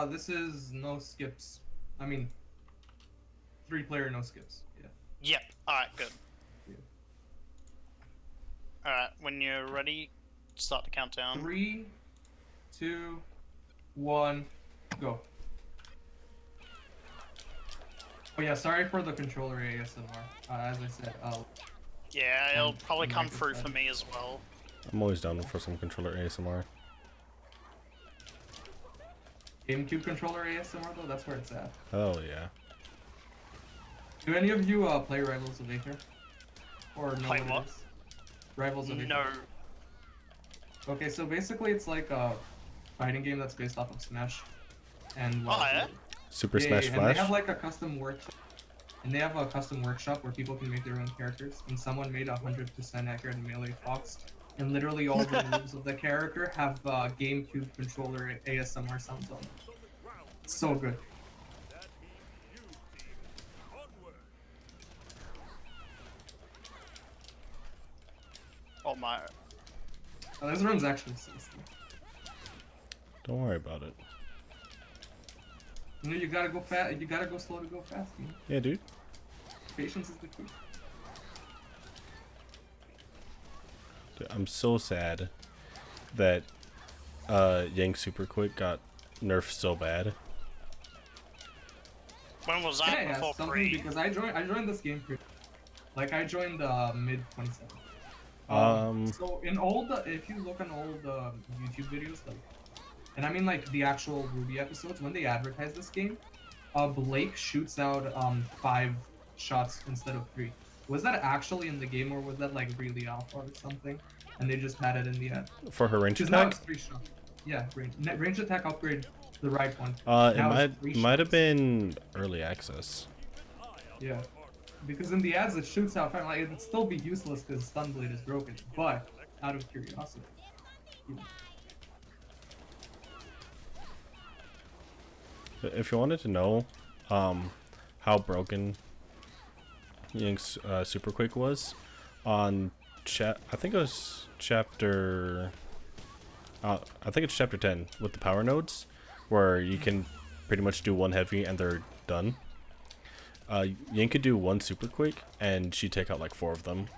This is no skips. I mean, 3-player no skips. Yeah. Yep. Alright, good. Yeah. Alright, when you're ready, start the countdown. 3, 2, 1, go. Oh yeah, sorry for the controller ASMR. As I said, yeah, it'll probably come through for me as well. I'm always down for some controller ASMR. GameCube controller ASMR though, that's where it's at. Oh yeah. Do any of you play Rivals of Aether? Or know Play what what? it is? Rivals of Aether. No. Okay, so basically it's like a fighting game that's based off of Smash. And Oh, yeah? Super Smash and Flash? they have like a custom workshop. And they have a custom workshop where people can make their own characters. And someone made 100% accurate Melee Fox. And literally all the moves of the character have GameCube controller ASMR sounds on them. It's so good. Oh my. Oh, this run's actually so slow. Don't worry about it. You know, you gotta go fast. You gotta go slow to go fast. You know? Yeah, dude. Patience is the key. Dude, I'm so sad that Yang Super Quick got nerfed so bad. When was that? Can I ask Before something? pre? Because I joined this game pretty. Like I joined mid 2017. So in old, if you look on old YouTube videos, like, and I mean like the actual RWBY episodes, when they advertise this game, Blake shoots out 5 shots instead of 3. Was that actually in the game, or was that like really alpha or something? And they just had it in the end. For her range Because now attack? it's 3 shots. Yeah, range attack upgrade, the right one. It might have been early access. Yeah. Because in the ads it shoots out fire, like it'd still be useless because Stun Blade is broken, but out of curiosity. You know. If you wanted to know how broken Ying's Super Quick was, on I think it was chapter I think it's chapter 10 with the power nodes, where you can pretty much do 1 heavy and they're done. Ying could do 1 super quick and she'd take out like 4 of them.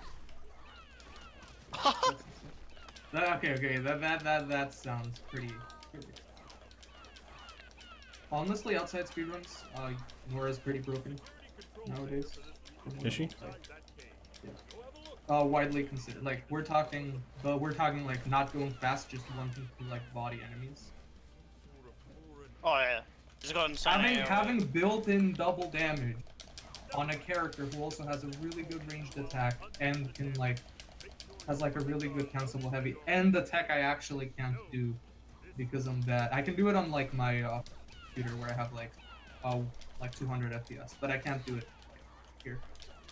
Okay, that sounds pretty. Honestly, outside speedruns, Nora's pretty broken nowadays. Is she? Yeah. Widely considered. Like we're talking like not going fast, just wanting to like body enemies. Oh yeah. Just got insane. Having built-in double damage on a character who also has a really good ranged attack and can like has like a really good countable heavy, and the tech I actually can't do because I'm bad. I can do it on like my computer where I have like 200 FPS, but I can't do it here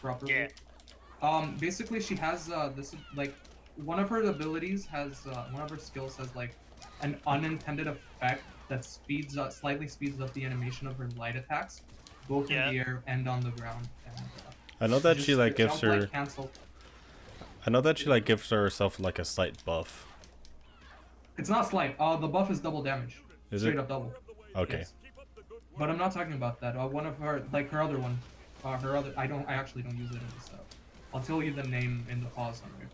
properly. Yeah. Basically she has this like one of her abilities has one of her skills has like an unintended effect that slightly speeds up the animation of her light attacks, both in the air and on the ground. And, I know that she like gives her. Like, cancel. I know that she like gives herself like a slight buff. It's not slight. The buff is double damage. Is Straight it? up double. Okay. Yes. But I'm not talking about that. One of her, like her other one, her other. I actually don't use it in this stuff. I'll tell you the name in the pause summary.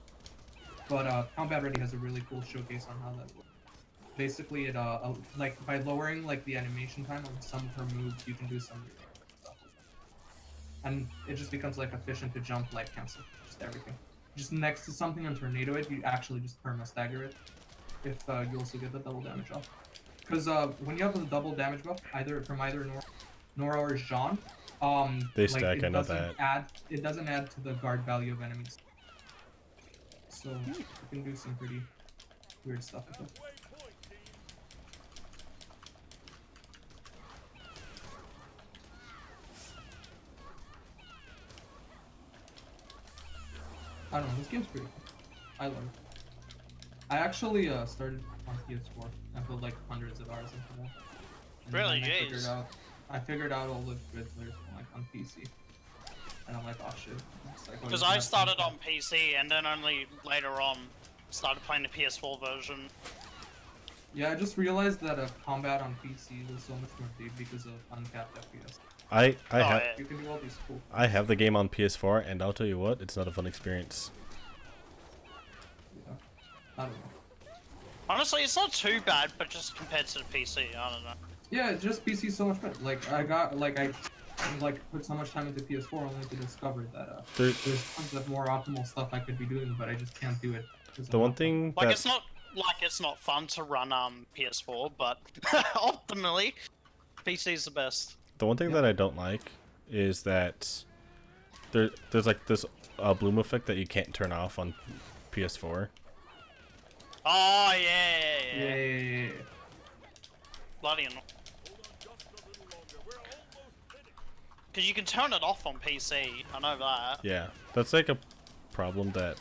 But Combat Ready has a really cool showcase on how that works. Basically, it like by lowering like the animation time on some of her moves, you can do some really stuff with it. And it just becomes like efficient to jump, like cancel, just everything. Just next to something on Tornado it, you actually just perma stagger it. If you also get the double damage off. Because when you have the double damage buff, either Nora or Jean, they stack. I know that. It doesn't add to the guard value of enemies. So you can do some pretty weird stuff with it. I don't know, this game's pretty cool. I love it. I actually started on PS4 and put like hundreds of hours into that. And Really? Jeez. I figured out all the good players like on PC. And I'm like, oh shit. Because I started on PC and then only later on started playing the PS4 version. Yeah, I just realized that combat on PC was so much more deep because of uncapped FPS. I Oh, have yeah. You can do all these cool. I have the game on PS4, and I'll tell you what, it's not a fun experience. Yeah. I don't know. Honestly, it's not too bad, but just compared to the PC, I don't know. Yeah, it's just PC so much better. Like I put so much time into PS4 only to discover that There, there's tons of more optimal stuff I could be doing, but I just can't do it. 'Cause the I'm one not- thing Like, that it's not like it's not fun to run PS4, but ultimately, PC is the best. the one thing Yep. that I don't like is that there's like this bloom effect that you can't turn off on PS4. Oh yeah. Yeah. Bloody annoying. Because you can turn it off on PC. I know that. Yeah, that's like a problem that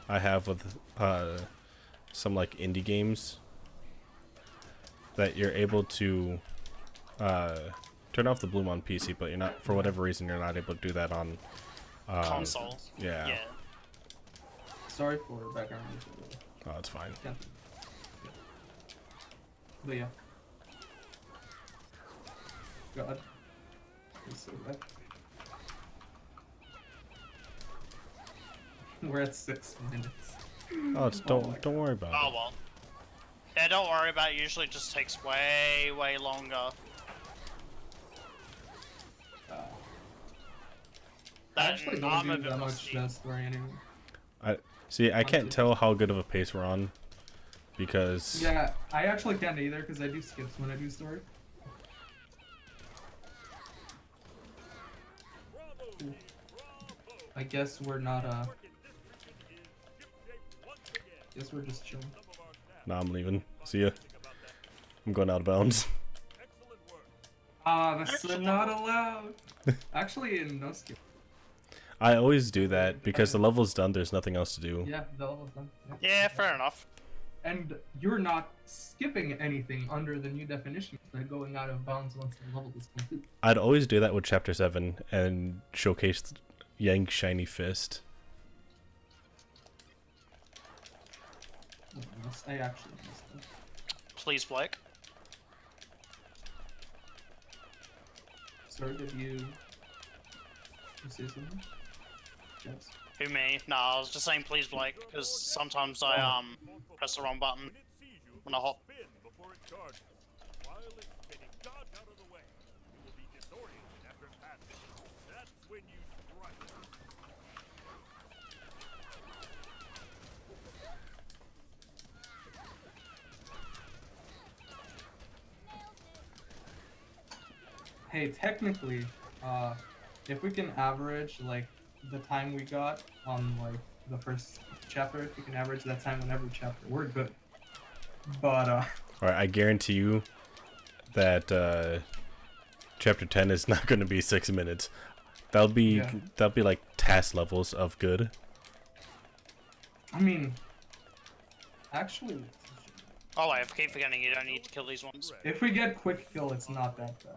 I have with some like indie games, that you're able to turn off the bloom on PC, but you're not, for whatever reason, you're not able to do that on Console. Yeah. Yeah. Sorry for background noise. Oh, it's fine. Yeah. But yeah. God. It's so bad. We're at 6 minutes. Oh, it's Oh my don't worry about Oh it. well. Yeah, don't worry about it. Usually it just takes way longer. I That actually and don't I'm a do bit that much rusty. chest story anymore. I can't tell how good of a pace we're on because Yeah, I actually can't either because I do skips when I do story. I guess we're not guess we're just chilling. nah, I'm leaving. See ya. I'm going out of bounds. Ah, that's not allowed. Actually, in no skip. I always do that because the level's done. There's nothing else to do. Yeah, the level's done. Yeah. Yeah, fair enough. And you're not skipping anything under the new definitions by going out of bounds once the level is complete. I'd always do that with Chapter 7 and showcase Yang's shiny fist. I actually missed it. Please, Blake. Sorry, did you say something? Yes. Who, me? No, I was just saying please, Blake, because sometimes I press the wrong button when I hop. Hey, technically, if we can average like the time we got on like the first chapter, if we can average that time on every chapter, we're good. But Alright, I guarantee you that Chapter 10 is not going to be 6 minutes. That'll be like task levels of good. I mean, actually, Oh wait, I keep forgetting you don't need to kill these ones. if we get quick kill, it's not that bad.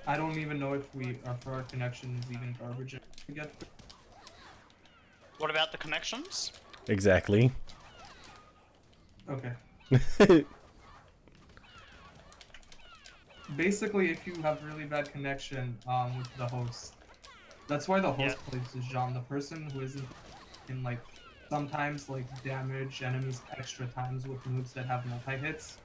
I don't even know if our connection is even garbage if we get quick. What about the connections? Exactly. Okay. Basically, if you have really bad connection with the host, that's why the host plays as Jean, the person who isn't in like sometimes like damage enemies extra times with moves that have multi-hits.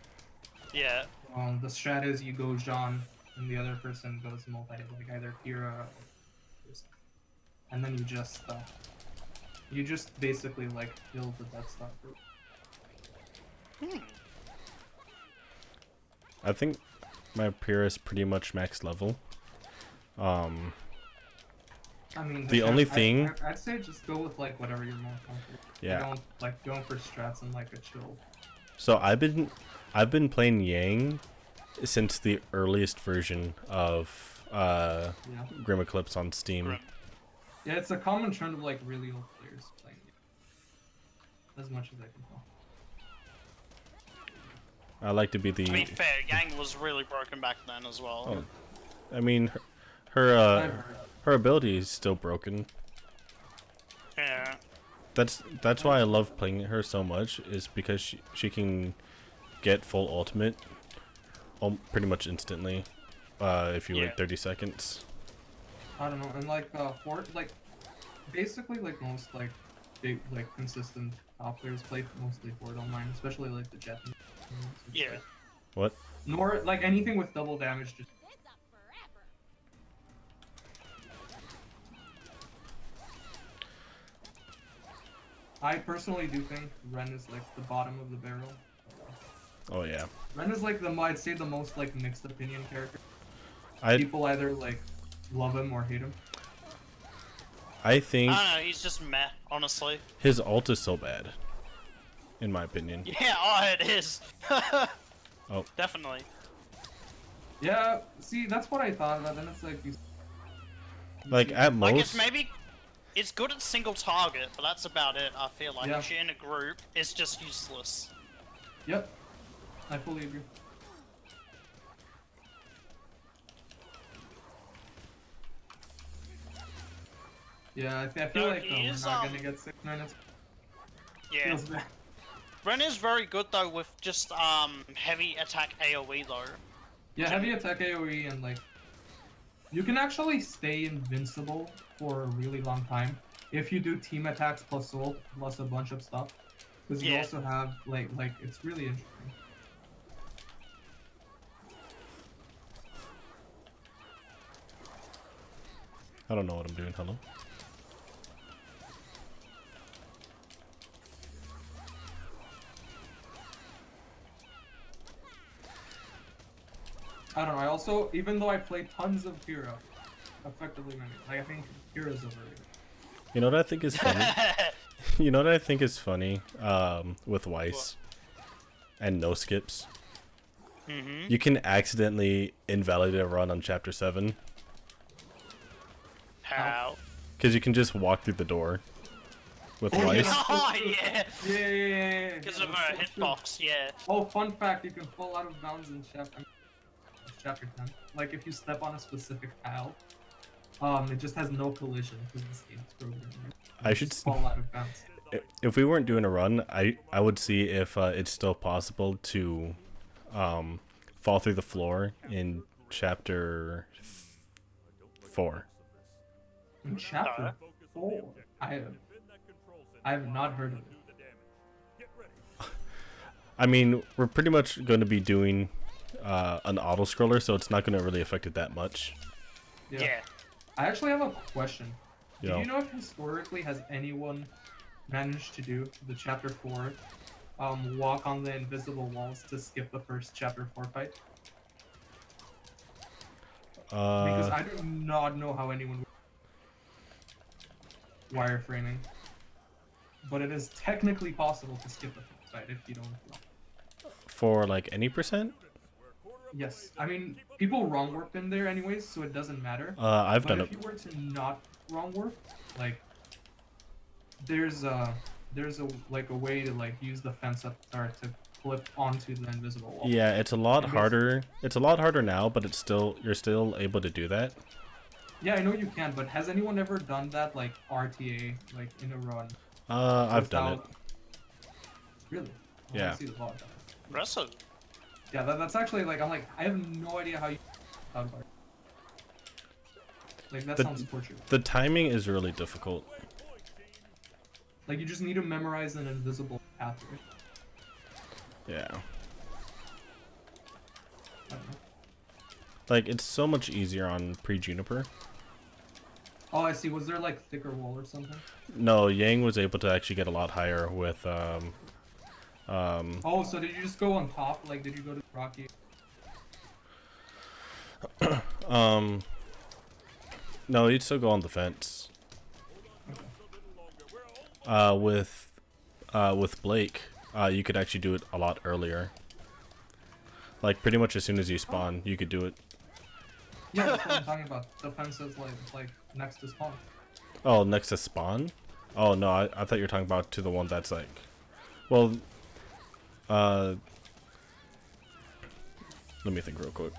Yeah. The strat is you go Jean and the other person goes multi-hit, like either Kira or something. And then you just basically like kill the Death Star group. I think my Pyrrha is pretty much max level. I mean, The only thing- I'd say just go with like whatever you're more comfortable. Yeah. Don't like going for strats and like a chill. So I've been playing Yang since the earliest version of Yeah. Grim Eclipse on Steam. Grim. Yeah, it's a common trend of like really old players playing it. As much as I can tell. I like to be the. To be fair, Yang was really broken back then as well. Oh, I mean, her I've heard. her ability is still broken. Yeah. that's why I love playing her so much, is because she can get full ultimate pretty much instantly if you wait 30 seconds. I don't know, and like Fort, like basically like most like big like consistent top players play mostly Fort online, especially like the Japanese. Yeah. What? Nor like anything with double damage. Just I personally do think Ren is like the bottom of the barrel. Oh yeah. Ren is like I'd say the most like mixed opinion character. I People either like love him or hate him. I think I don't know, he's just meh, honestly. his ult is so bad, in my opinion. Yeah, oh, it is. Oh. Definitely. Yeah, see, that's what I thought, but then it's like Like at Like, most, it's maybe... It's good at single target, but that's about it, I feel like. Yeah. If you're in a group, it's just useless. Yep, I fully agree. Yeah, I feel No, like he we're is, not gonna get 6 minutes. Yeah. Feels bad. Ren is very good, though, with just, heavy attack AoE, though. Yeah, heavy attack AoE and like you can actually stay invincible for a really long time if you do team attacks plus ult plus a bunch of stuff. Because you Yeah. also have like it's really interesting. I don't know what I'm doing. Hello. I don't know. I also, even though I play tons of Hero, effectively many. Like I think Hero's overrated. You know what I think is funny? You know what I think is funny? With Weiss and no skips. You can accidentally invalidate a run on chapter 7 How? because you can just walk through the door with Weiss. Oh, yeah! Yeah. Because of That's a so true. hitbox, yeah. Oh, fun fact: you can fall out of bounds in chapter 10. Like if you step on a specific tile, it just has no collision because this game's programmed. I should Just fall out of bounds. If we weren't doing a run, I would see if it's still possible to fall through the floor in chapter 4. In chapter 4, I have not heard of it. I mean, we're pretty much going to be doing an auto scroller, so it's not going to really affect it that much. Yeah. I actually have a question. Yeah. Do you know if historically has anyone managed to do the chapter 4 walk on the invisible walls to skip the first chapter 4 fight? Because I do not know how anyone wireframing. But it is technically possible to skip the first fight if you don't know. For like any percent? Yes. I mean, people wrong warp in there anyways, so it doesn't matter. I've But done if it. you were to not wrong warp, like there's a like a way to like use the fence up or to flip onto the invisible wall. Yeah, it's a lot And harder. It's a lot harder now, but it's still you're still able to do that. Yeah, I know you can, but has anyone ever done that like RTA like in a run? I've done it. without- Really? I Yeah. wanna see the VOD. Impressive. Yeah, that's actually like I'm like I have no idea how you. Like that The- sounds torture. The timing is really difficult. Like you just need to memorize an invisible pathway. Yeah. I don't know. Like it's so much easier on pre-Juniper. Oh, I see. Was there like thicker wall or something? No, Yang was able to actually get a lot higher with Oh, so did you just go on top? Like, did you go to Rocky? no, you'd still go on the fence. With Blake, you could actually do it a lot earlier. Like pretty much as soon as you spawn, you could do it. Yeah, that's what I'm talking about. The fence is like next to spawn. Oh, next to spawn? Oh no, I thought you were talking about to the one that's like, well, let me think real quick.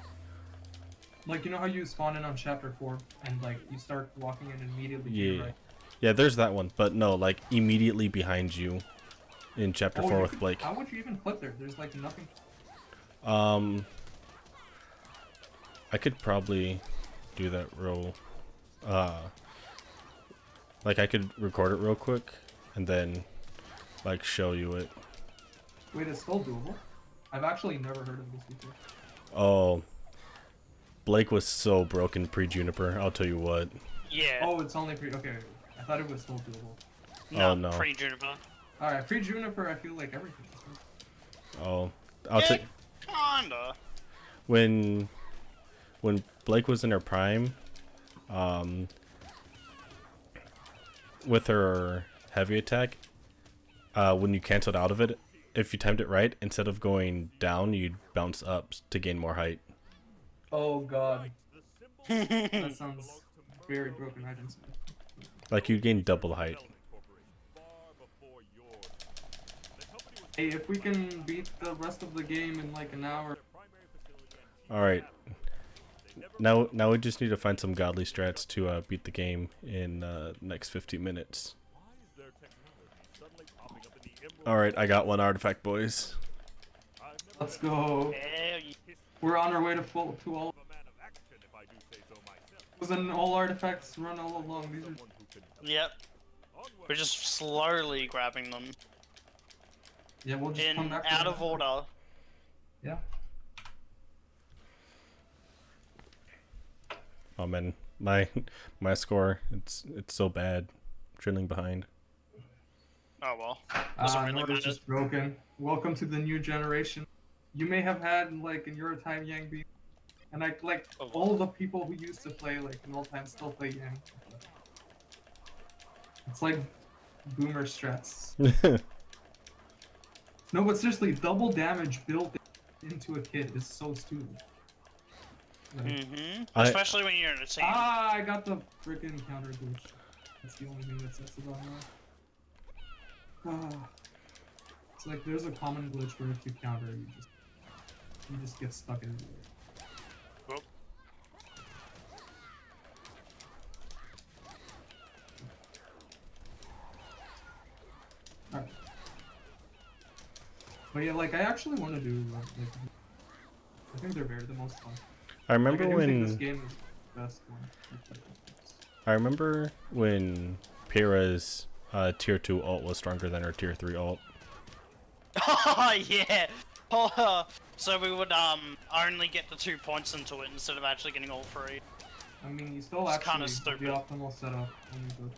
Like, you know how you spawn in on chapter 4 and like you start walking in immediately to Yeah. your right? Yeah, there's that one, but no, like immediately behind you in chapter 4 with Blake. How would you even put there? There's like nothing. I could probably do that real, like I could record it real quick and then like show you it. Wait, it's still doable? I've actually never heard of this before. Oh, Blake was so broken pre-Juniper, I'll tell you what. Yeah. Oh, it's only okay. I thought it was still doable. No, no. pre-Juniper. Alright, pre-Juniper, I feel like everything is good. Oh, I'll Yeah, take kinda. when Blake was in her prime, with her heavy attack, when you canceled out of it, if you timed it right, instead of going down, you'd bounce up to gain more height. Oh god. That sounds very broken. I didn't see it. Like you'd gain double height. Hey, if we can beat the rest of the game in like an hour. Alright. Now we just need to find some godly strats to beat the game in next 15 minutes. Alright, I got one artifact, boys. Let's go. We're on our way to all. And all artifacts run all along. These are. Yep. We're just slowly grabbing them. Yeah, we'll just come back. Out of order. Yeah. Oh man, my score, it's so bad. Trailing behind. Oh well. Doesn't really It's matter. just broken. Welcome to the new generation. You may have had like in your time Yang Bean, and like all the people who used to play like in old times still play Yang. It's like boomer strats. No, but seriously, double damage built into a kit is so stupid. Like, Especially when you're in a team. I got the freaking counter glitch. That's the only thing that sets it on. It's like there's a common glitch where if you counter, you just get stuck in it. Whoop. Alright. But yeah, like I actually want to do like I think they're the most fun. I remember like, I do think this when game is the best one. I remember when Pyrrha's tier 2 ult was stronger than her tier 3 ult. Oh yeah. Oh, so we would only get the 2 points into it instead of actually getting all 3. I mean, you still It's actually kinda have stupid. the optimal setup when you go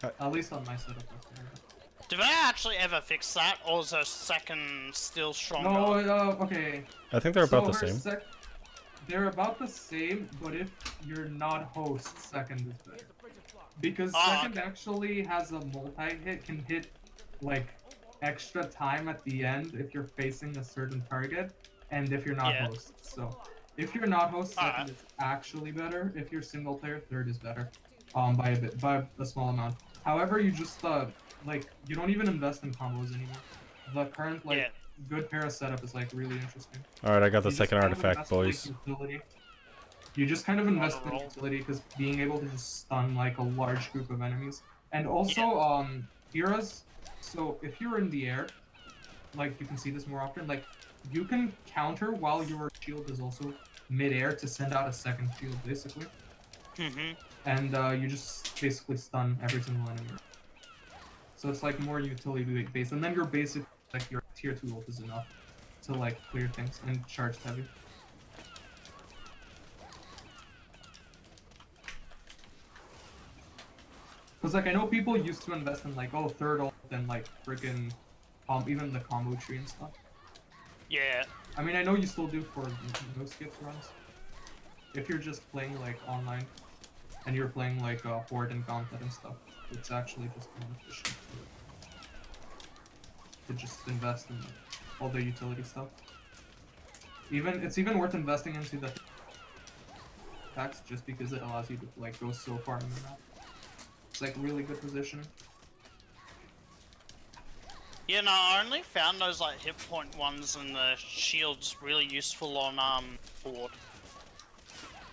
to at least on my setup. That's what I got. Did they actually ever fix that, or is her second still stronger? No, okay. I think they're about the her same. They're about the same, but if you're not host, second is better. Because second actually has a multi-hit, can hit like extra time at the end if you're facing a certain target, and if you're not host. So if you're not host, second is actually better. If you're single player, third is better. By a small amount. However, you just like you don't even invest in combos anymore. The current good para setup is like really interesting. Alright, I got the You second just kind of artifact, invest in, boys. like, utility. You just kind of invest in utility because being able to just stun like a large group of enemies, and also Pyrrha's. So if you're in the air, like you can see this more often. Like you can counter while your shield is also mid-air to send out a second shield, basically. And you just basically stun every single enemy. So it's like more utility based, and then your basic like your tier 2 ult is enough to like clear things and charge heavy. Cause like I know people used to invest in like third ult and like freaking even the combo tree and stuff. Yeah. I mean I know you still do for no skips runs. If you're just playing like online and you're playing like Horde and Gauntlet and stuff, it's actually just more efficient to just invest in all the utility stuff. It's even worth investing into the attacks just because it allows you to like go so far in the map. It's like really good position. Yeah, no, I only found those like hit point ones and the shields really useful on Horde.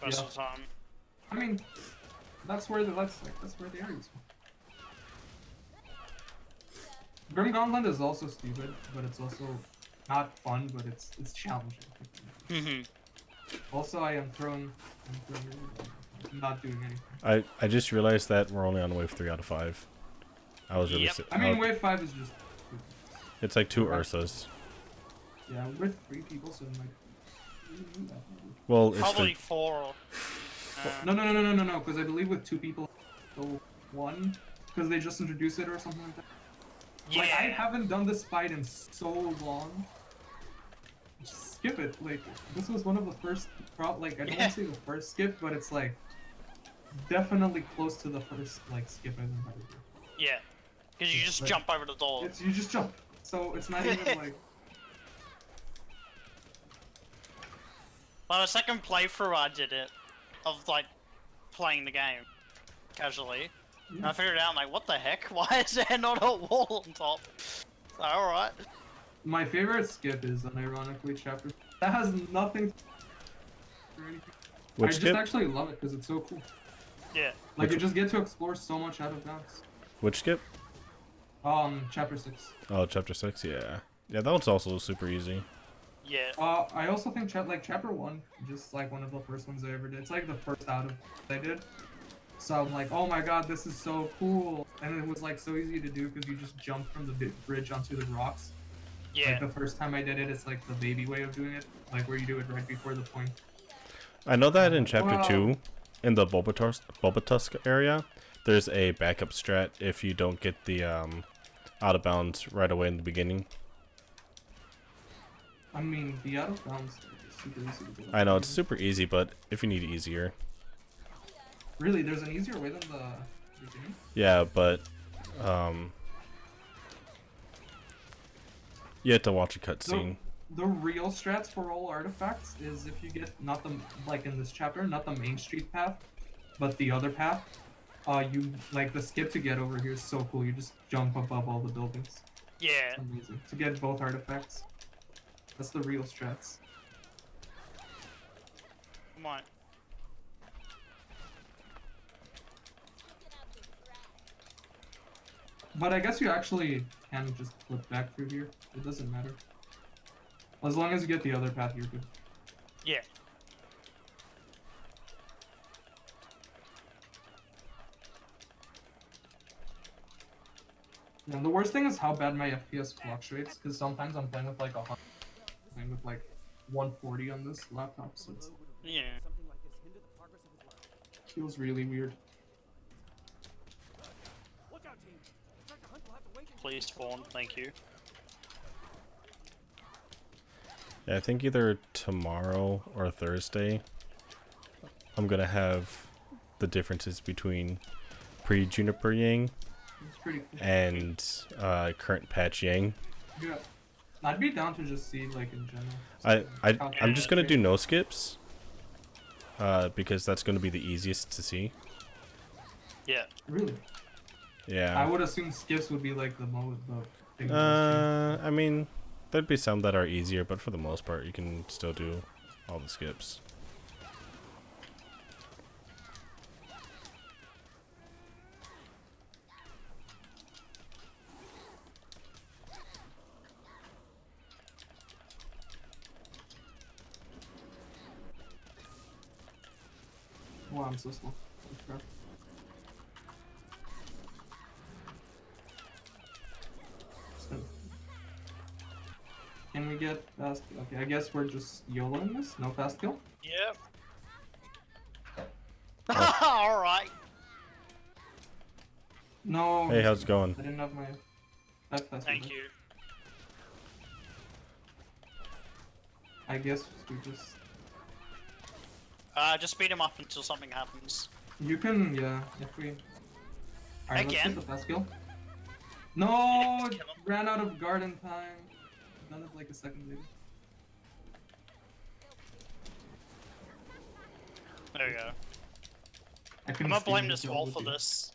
Most of the time. I mean, That's where the areas. Grim Gauntlet is also stupid, but it's also not fun, but it's challenging. Also, I'm not doing anything. I just realized that we're only on wave 3 out of 5. I was really. Yep. I mean, wave 5 is just. It's like 2 Ursas. Yeah, we're 3 people, so it might. Well, it's Probably the, 4. No, because I believe with 2 people, so 1, because they just introduced it or something like that. Yeah. Like, I haven't done this fight in so long. Just skip it. Like, this was one of the first, like, I don't want to say the first skip, but it's like, definitely close to the first, like, skip I've ever done. Yeah. Because you just Like, jump over the door. you just jump. So it's not even like. Well, the second playthrough I did it, of like playing the game casually, and I figured out, I'm like, what the heck? Why is there not a wall on top? So, alright. My favorite skip is unironically chapter. That has nothing. which I just skip? actually love it because it's so cool. Yeah. Like you just get to explore so much out of bounds. Which skip? Chapter 6. Oh, chapter 6. Yeah, yeah, that one's also super easy. Yeah. I also think chapter 1, just like one of the first ones I ever did. It's like the first out of I did. So I'm like, oh my god, this is so cool, and it was like so easy to do because you just jump from the big bridge onto the rocks. Yeah. Like the first time I did it, it's like the baby way of doing it, like where you do it right before the point. I know that in chapter Wow. 2, in the Bulbatusk area, there's a backup strat if you don't get the out of bounds right away in the beginning. I mean, the out of bounds is super easy to do. I know it's super easy, but if you need easier, Really, there's an easier way than the beginning? yeah, but you have to watch a cutscene. The real strats for all artifacts is if you get not the, like in this chapter, not the main street path, but the other path. You like the skip to get over here is so cool. You just jump above all the buildings. Yeah. It's amazing to get both artifacts. That's the real strats. Come on. But I guess you actually can just flip back through here. It doesn't matter. As long as you get the other path, you're good. Yeah. Yeah, the worst thing is how bad my FPS fluctuates, because sometimes I'm playing with like 100, playing with like 140 on this laptop, so it Yeah. feels really weird. Please spawn. Thank you. Yeah, I think either tomorrow or Thursday, I'm gonna have the differences between pre-Juniper Yang It's pretty cool. and current patch Yang. Yeah. I'd be down to just see like in general. I'm just gonna do no skips, because that's gonna be the easiest to see. Yeah. Really? Yeah. I would assume skips would be like the thing. I mean, there'd be some that are easier, but for the most part, you can still do all the skips. Wow, I'm so slow. Holy crap. Can we get fast? Okay, I guess we're just YOLOing this. No fast kill. Yep. Alright. No. Hey, how's it going? I didn't have my. That fast. Thank you. I guess we just. Just speed him up until something happens. You can, yeah. If we. Alright, let's Again? get the fast kill. No, Let's it kill him. ran out of garden time. Done it like a second later. There we go. I I'm couldn't gonna steal blame your this kill wall with for you. this.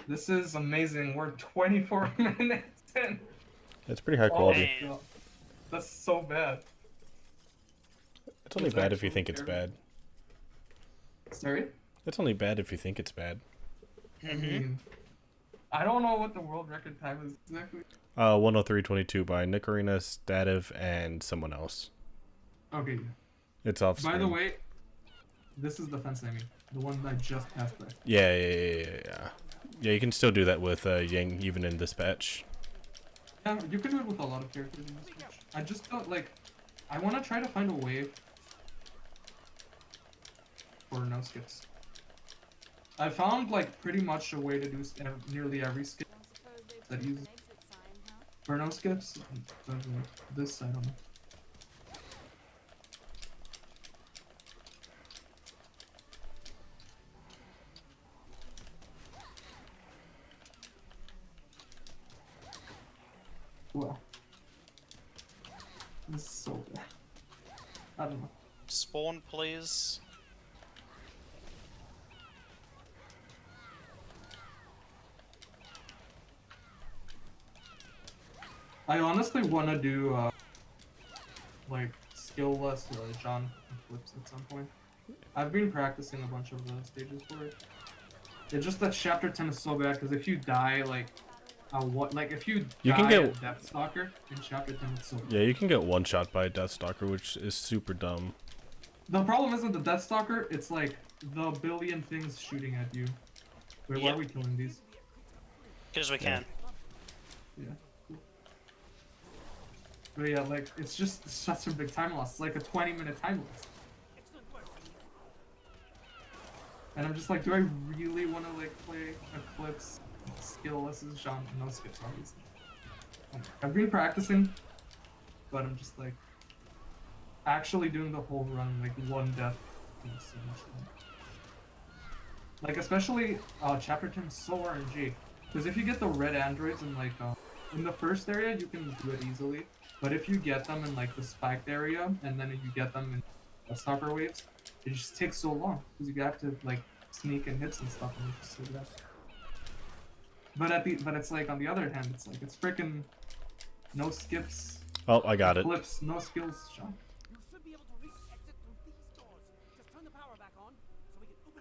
This is amazing. We're 24 minutes in. It's pretty high quality. Hey. God. That's so bad. It's only It's bad if you actually think it's terrible. bad. Sorry? It's only bad if you think it's bad. I mean, I don't know what the world record time is exactly. 103.22 by Nicarina, Stativ, and someone else. Okay. It's off screen. By the way, this is the fence I mean. The one I just passed by. Yeah. Yeah, you can still do that with Yang even in this patch. Yeah, you can do it with a lot of characters in this patch. I just don't like. I want to try to find a way for no skips. I found like pretty much a way to do nearly every skip that uses for no skips. But, this I don't know. Well, this is so bad. I don't know. Spawn, please. I honestly want to do like skill-less John flips at some point. I've been practicing a bunch of the stages for it. It's just that chapter 10 is so bad because if you die like if you can die get at Deathstalker in chapter 10 it's so bad. Yeah, you can get one shot by a Deathstalker, which is super dumb. The problem isn't the Deathstalker, it's like the billion things shooting at you. Wait, why are we killing these? Because we can. Yeah. But yeah, like, it's just such a big time loss. It's like a 20-minute time loss. And I'm just like, do I really want to, like, play Eclipse skill-less as Jean? No skips, obviously. I've been practicing, but I'm just like, actually doing the whole run, like, one death is so much fun. Like, especially, Chapter 10 is so RNG. Because if you get the red androids in, like, in the first area, you can do it easily. But if you get them in like the spiked area, and then if you get them in the stalker waves, it just takes so long because you have to like sneak and hits and stuff, and it's just so bad. But it's like on the other hand, it's like it's freaking no skips. Oh, I got it. Flips, no skills, Sean.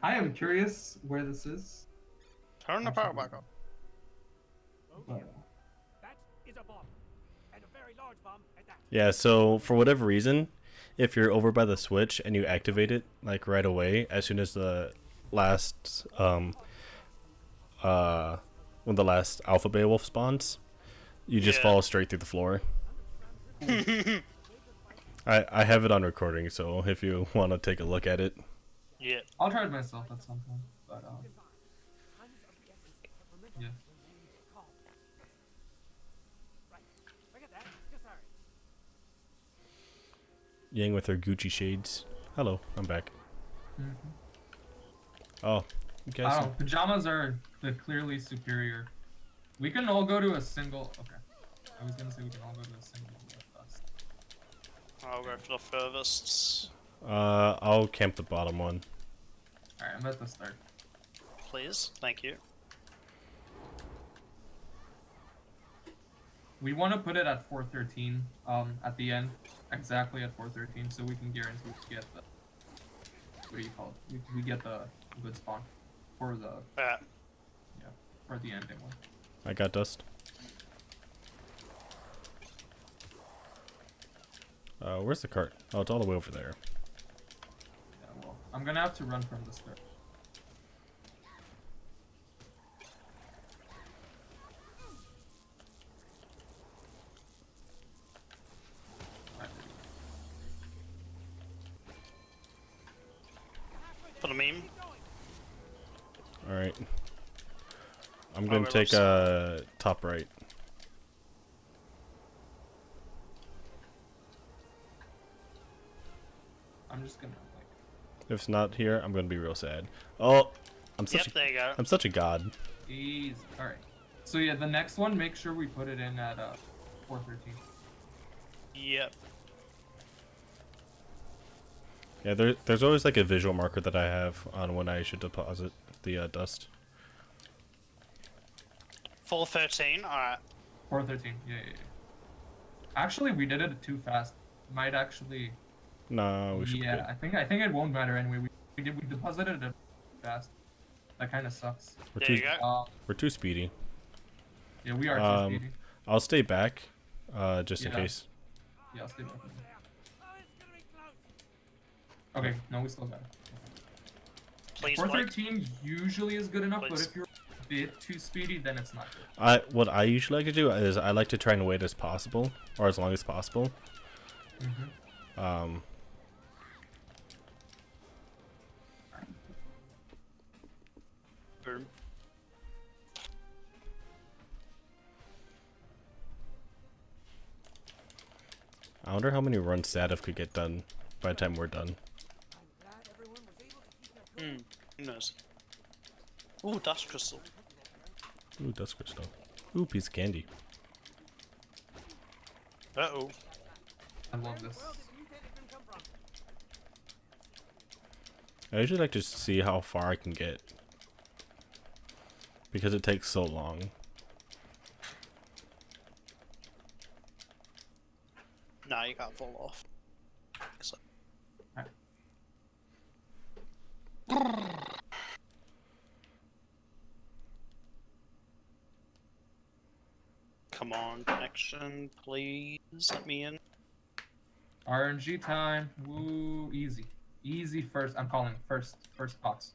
I am curious where this is. Turn the power back on. But, Yeah, so for whatever reason, if you're over by the switch and you activate it like right away, as soon as the last when the last alpha Beowulf spawns, you just fall straight through the floor. I have it on recording, so if you want to take a look at it. Yeah. I'll try it myself at some point, but yeah. Yang with her Gucci shades. Hello, I'm back. Oh, you guys. I don't know, pajamas are the clearly superior. We can all go to a single. Okay. I was gonna say we can all go to a single bus. I'll go for the furthest. I'll camp the bottom one. Alright, I'm at the start. Please. Thank you. We want to put it at 413, at the end, exactly at 413, so we can guarantee we get the, what do you call it? We get the good spawn for the, Yeah. for the ending one. I got dust. Where's the cart? Oh, it's all the way over there. Yeah, well, I'm gonna have to run from the start. Put a meme. Alright. I'm gonna we're take top right. I'm just gonna, like... If it's not here, I'm gonna be real sad. Oh, I'm such There you go. I'm such a god. Easy. Alright. So yeah, the next one, make sure we put it in at, 413. Yep. Yeah, there's always like a visual marker that I have on when I should deposit the dust. 413. Alright. 413, yeah. Actually, we did it too fast. Might actually... No, we should. Yeah, I think it won't matter anyway. We deposited it fast. That kind of sucks. We're There too you go. we're too speedy. Yeah, we are too speedy. I'll stay back, just in Yeah. case. Yeah, I'll stay back. Okay, no, we still got it. Please, 413 usually is good enough, but Please. if you're a bit too speedy, then it's not good. What I usually like to do is I like to try and wait as possible, or as long as possible. Mm-hmm. Boom. I wonder how many runs Sadov could get done by the time we're done. Who knows? Ooh, dust crystal. Ooh, dust crystal. Ooh, piece of candy. Uh-oh. I love this. I usually like to see how far I can get, because it takes so long. Nah, you can't fall off. So. Come on, connection, please let me in. RNG time. Woo, easy. Easy first. I'm calling first pots.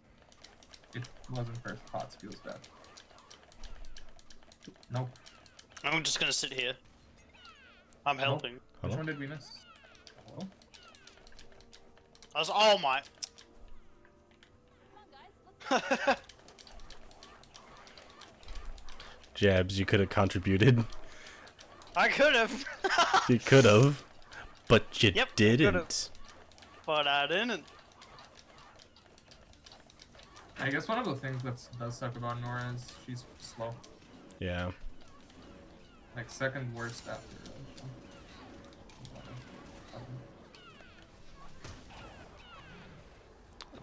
It wasn't first pots. Feels bad. Nope. I'm just gonna sit here. I'm helping. Which Hello? one did we miss? Hello? I was, oh my. Jabs, you could have contributed. I could have, You could have, but you Yep, I didn't. could've. But I didn't. I guess one of the things that does suck about Nora is she's slow. Yeah. Like second worst after.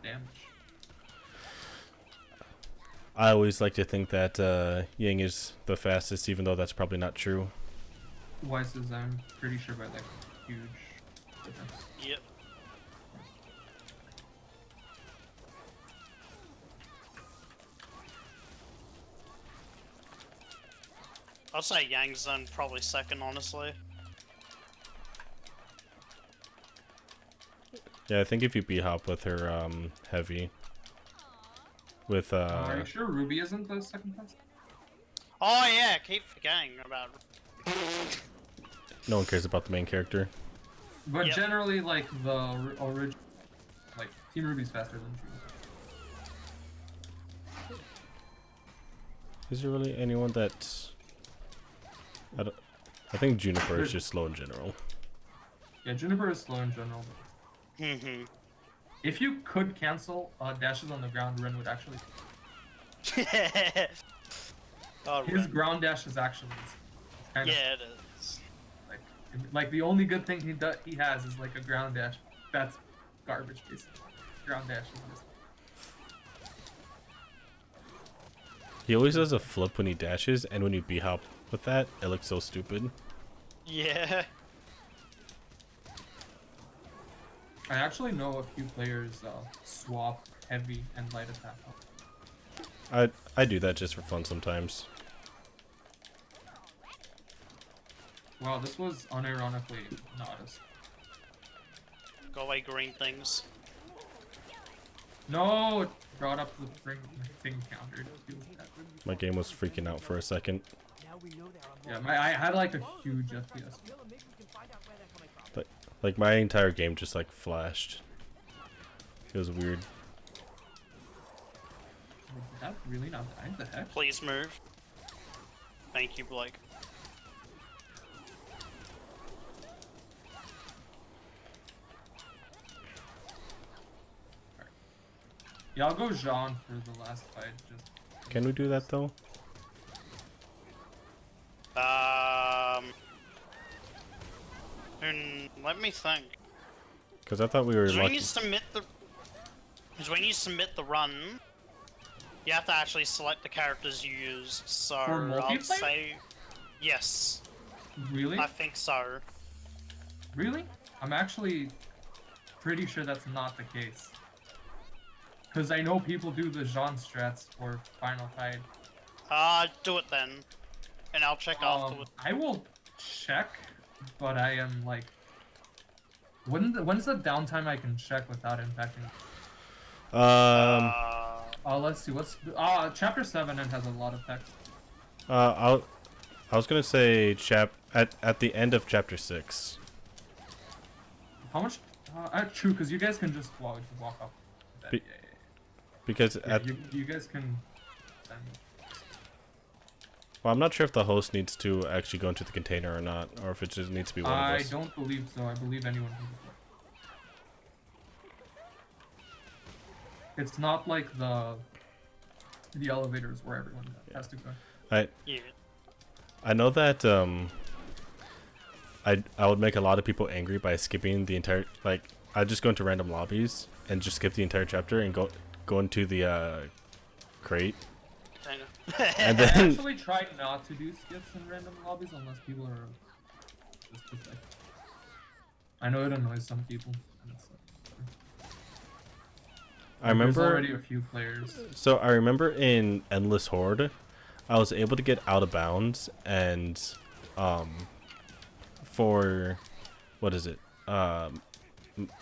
Damage. I always like to think that Ying is the fastest, even though that's probably not true. Weiss is, I'm pretty sure, by like huge difference. Yep. I'll say Yang's then probably second, honestly. Yeah, I think if you B-hop with her heavy, with Are you sure Ruby isn't the second best? Oh yeah, keep forgetting about. no one cares about the main character. But Yep. generally, like the original, like Team Ruby's faster than Ruby. Is there really anyone that's... I think Juniper is just slow in general. Yeah, Juniper is slow in general. Mm-hmm. If you could cancel dashes on the ground, Ren would actually. Oh, His Ren. ground dash is actually kind Yeah, it is. like the only good thing he has is like a ground dash. That's garbage, basically. Ground dash is just. He always does a flip when he dashes, and when you B-hop with that, it looks so stupid. Yeah. I actually know a few players swap heavy and light attack. I do that just for fun sometimes. Wow, this was unironically not as. Go away, green things. No, it brought up the thing counter. My game was freaking out for a second. Yeah, I had like a huge FPS. Like my entire game just like flashed. It was weird. Did that really not die? The heck? Please move. Thank you, Blake. Yeah, I'll go Jean for the last fight. Just Can we do that though? Let me think. Because I thought we were Because when lucky. you submit the, run, you have to actually select the characters you used. So For I'll multiplayer? say yes. really, I think so. really, I'm actually pretty sure that's not the case. Because I know people do the Jean strats for Final Fight. Do it then. And I'll check afterwards. I will check, but I am like... When's the downtime I can check without impacting? Let's see, chapter 7 and has a lot of text. I was gonna say at the end of chapter 6. How much? True, because you guys can just walk up. Because you guys can. Well, I'm not sure if the host needs to actually go into the container or not, or if it just needs to be one of us. I don't believe so. I believe anyone can just walk. It's not like the elevators where everyone has to go. I know that I would make a lot of people angry by skipping the entire, like, I'd just go into random lobbies and just skip the entire chapter and go into the crate. And then I actually try not to do skips in random lobbies unless people are just pathetic. I know it annoys some people. And it's I remember there's already a few players. So I remember in Endless Horde, I was able to get out of bounds and for what is it?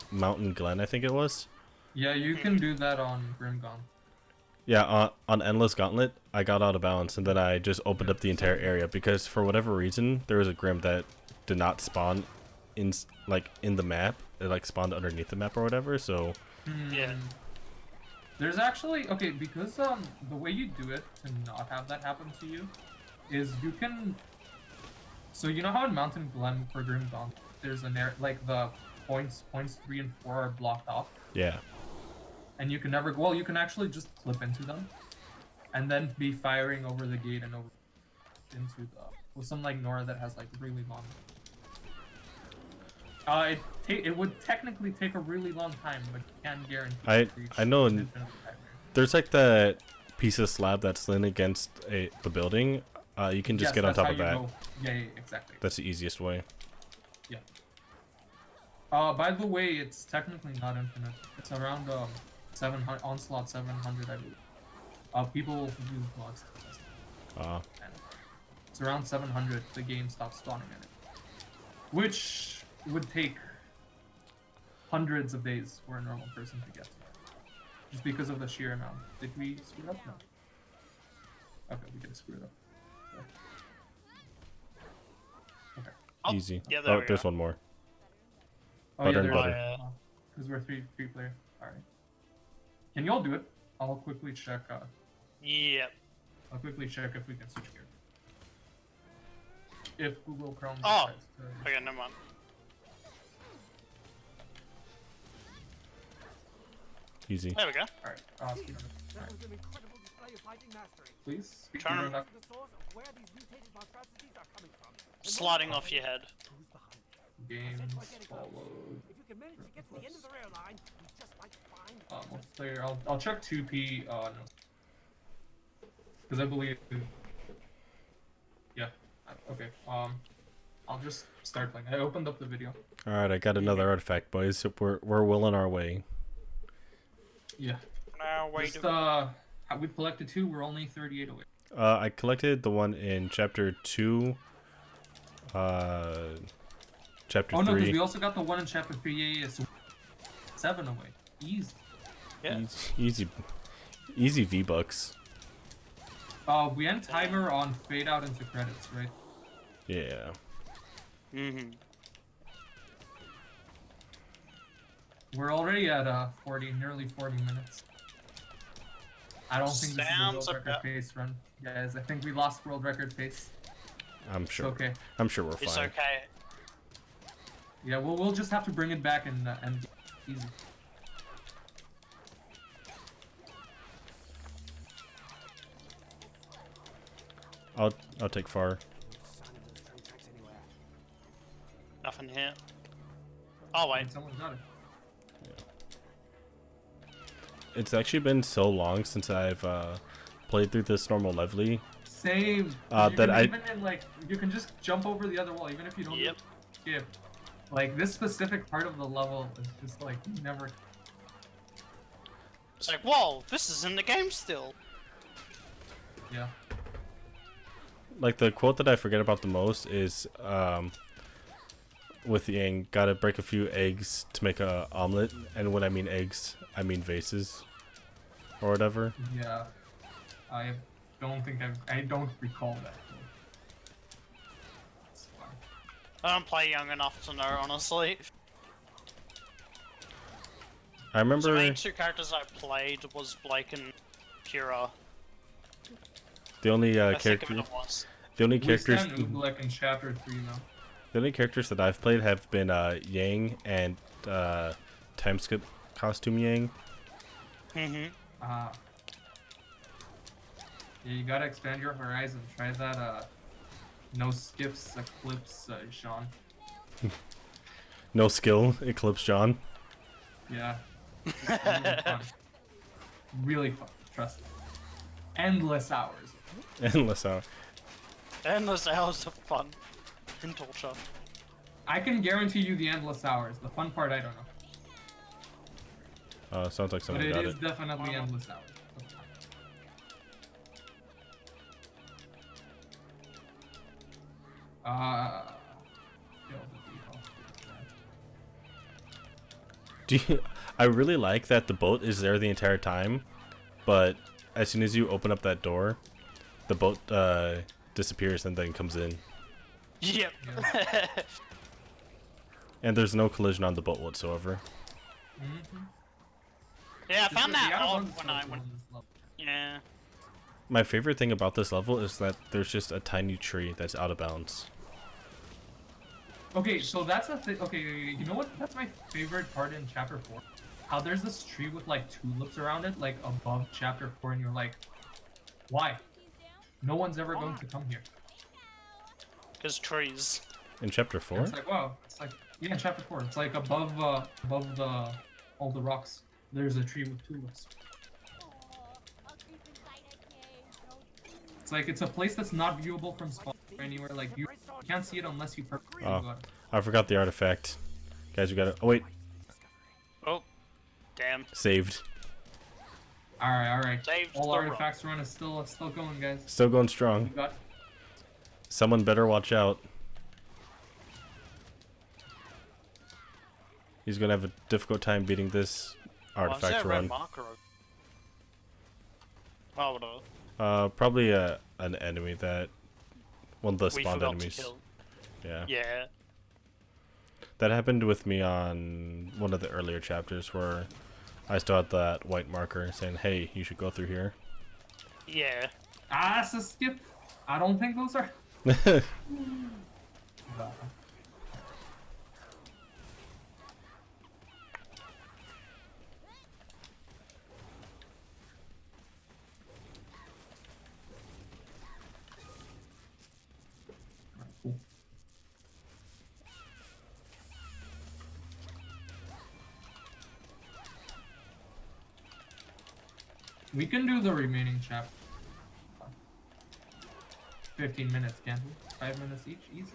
Mountain Glen, I think it was. Yeah, you can do that on Grim Gauntlet. Yeah, on Endless Gauntlet, I got out of bounds and then I just opened up the entire area because for whatever reason there was a Grim that did not spawn in the map. It like spawned underneath the map or whatever. So yeah. There's actually because the way you do it to not have that happen to you is you can. So you know how in Mountain Glen for Grim Gauntlet there's an area like the points 3 and 4 are blocked off. yeah. And you can never. Well, you can actually just clip into them, and then be firing over the gate and over into the with some like Nora that has like really long. It would technically take a really long time, but you can guarantee. I know. There's like that piece of slab that's leaning against the building. You can just get on top of that. Yeah, exactly. That's the easiest way. Yeah. By the way, it's technically not infinite. It's around 700 onslaught 700, I believe. People use mods to test it. It's around 700. The game stops spawning in it, which would take hundreds of days for a normal person to get to, just because of the sheer amount. Did we screw it up? No. Okay, we did screw it up. Okay. Easy. Yeah, there's one more. Butter and butter. Because we're three player. All right. Can you all do it? I'll quickly check. Yep. I'll quickly check if we can switch gear. If Google Chrome. Oh. decides to- Okay, never mind. Easy. There we go. All right. Speed on it. All right. Please. Speed Trying on to- it. Sliding off your head. Games followed. Multiplayer. I'll check 2P. No. Because I believe. Yeah. Okay. I'll just start playing. I opened up the video. All right, I got another artifact, boys. We're well on our way. Yeah. Now wait. Just, we've collected 2. We're only 38 away. I collected the one in chapter 2. Chapter 3. Oh no, because we also got the one in chapter 3. Yeah. So 7 away. Easy. Yeah. Easy V-Bucks. We end timer on fade out into credits, right? Yeah. Mm-hmm. We're already at nearly 40 minutes. I don't think this is a Sounds world record about- pace run, guys. I think we lost world record pace. I'm sure. It's okay. I'm sure we're It's fine. okay. Yeah, we'll just have to bring it back and easy. I'll take far. Nothing here. Oh wait. And someone got it. It's actually been so long since I've played through this normal levelly. Same. Even in, like, you can just jump over the other wall, even if you don't. Yep. Skip. Like this specific part of the level is just like never. It's like, whoa, this is in the game still. Yeah. Like the quote that I forget about the most is with Yang, gotta break a few eggs to make a omelet, and when I mean eggs, I mean vases, or whatever. Yeah. I don't recall that. It's fine. I don't play young enough to know, honestly. I remember. The main two characters I played was Blake and Kira. The only I think character, it was. the only We characters, stand Oobleck in chapter 3 now. the only characters that I've played have been Yang and time skip costume Yang. Mm-hmm. Yeah, you gotta expand your horizon. Try that no skips eclipse, Sean. No skill, Eclipse John. Yeah. It's really fun. Really fun. Trust me. Endless hours. Endless out. Endless hours of fun and torture. I can guarantee you the endless hours. The fun part, I don't know. Sounds like But someone it got is it. definitely endless hours. Kill the default. Do you, I really like that the boat is there the entire time, but as soon as you open up that door, the boat disappears and then comes in, Yep. Yeah. and there's no collision on the boat whatsoever. Mm-hmm. Yeah, I found The that outer odd one's when so I cool went. in this level. Yeah. My favorite thing about this level is that there's just a tiny tree that's out of bounds. Okay, so that's a thing. Okay, you know what? That's my favorite part in chapter 4. How there's this tree with like tulips around it, like above chapter 4, and you're like, why? No one's ever going to come here. Because trees. In chapter And 4? it's like, wow. It's like, yeah, in chapter 4. It's like above all the rocks. There's a tree with tulips. It's like it's a place that's not viewable from spawn or anywhere. Like you can't see it unless you perfectly got Oh, it. I forgot the artifact. Guys, we got it. Oh wait, Oh, damn. saved. All right. Saved All the artifacts run is still going, guys. Still going You strong. got. Someone better watch out. He's gonna have a difficult time beating this artifact run. Oh, whatever. Probably an enemy that one of the We spawned forgot to enemies. kill. Yeah. Yeah. That happened with me on one of the earlier chapters where I still had that white marker saying, "Hey, you should go through here." Yeah. Ah, it's a skip. I don't think those are. Cool. We can do the remaining chapter. 15 minutes, can't we? 5 minutes each, easy.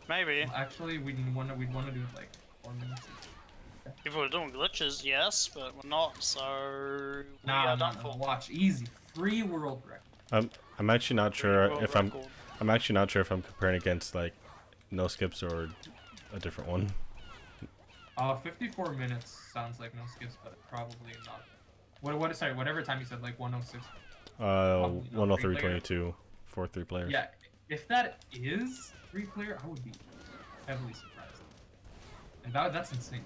Maybe. Well, actually, we'd want to do it like 4 minutes each. If we were doing glitches, yes, but we're not, so we Nah, are done for. watch, easy, free world record. I'm actually not sure World if record. I'm actually not sure if I'm comparing against like no skips or a different one. 54 minutes sounds like no skips, but probably not. Sorry, whatever time you said, like 106. Probably not. 103.22 for 3 players. Yeah, if that is 3-player, I would be heavily surprised. And that's insane.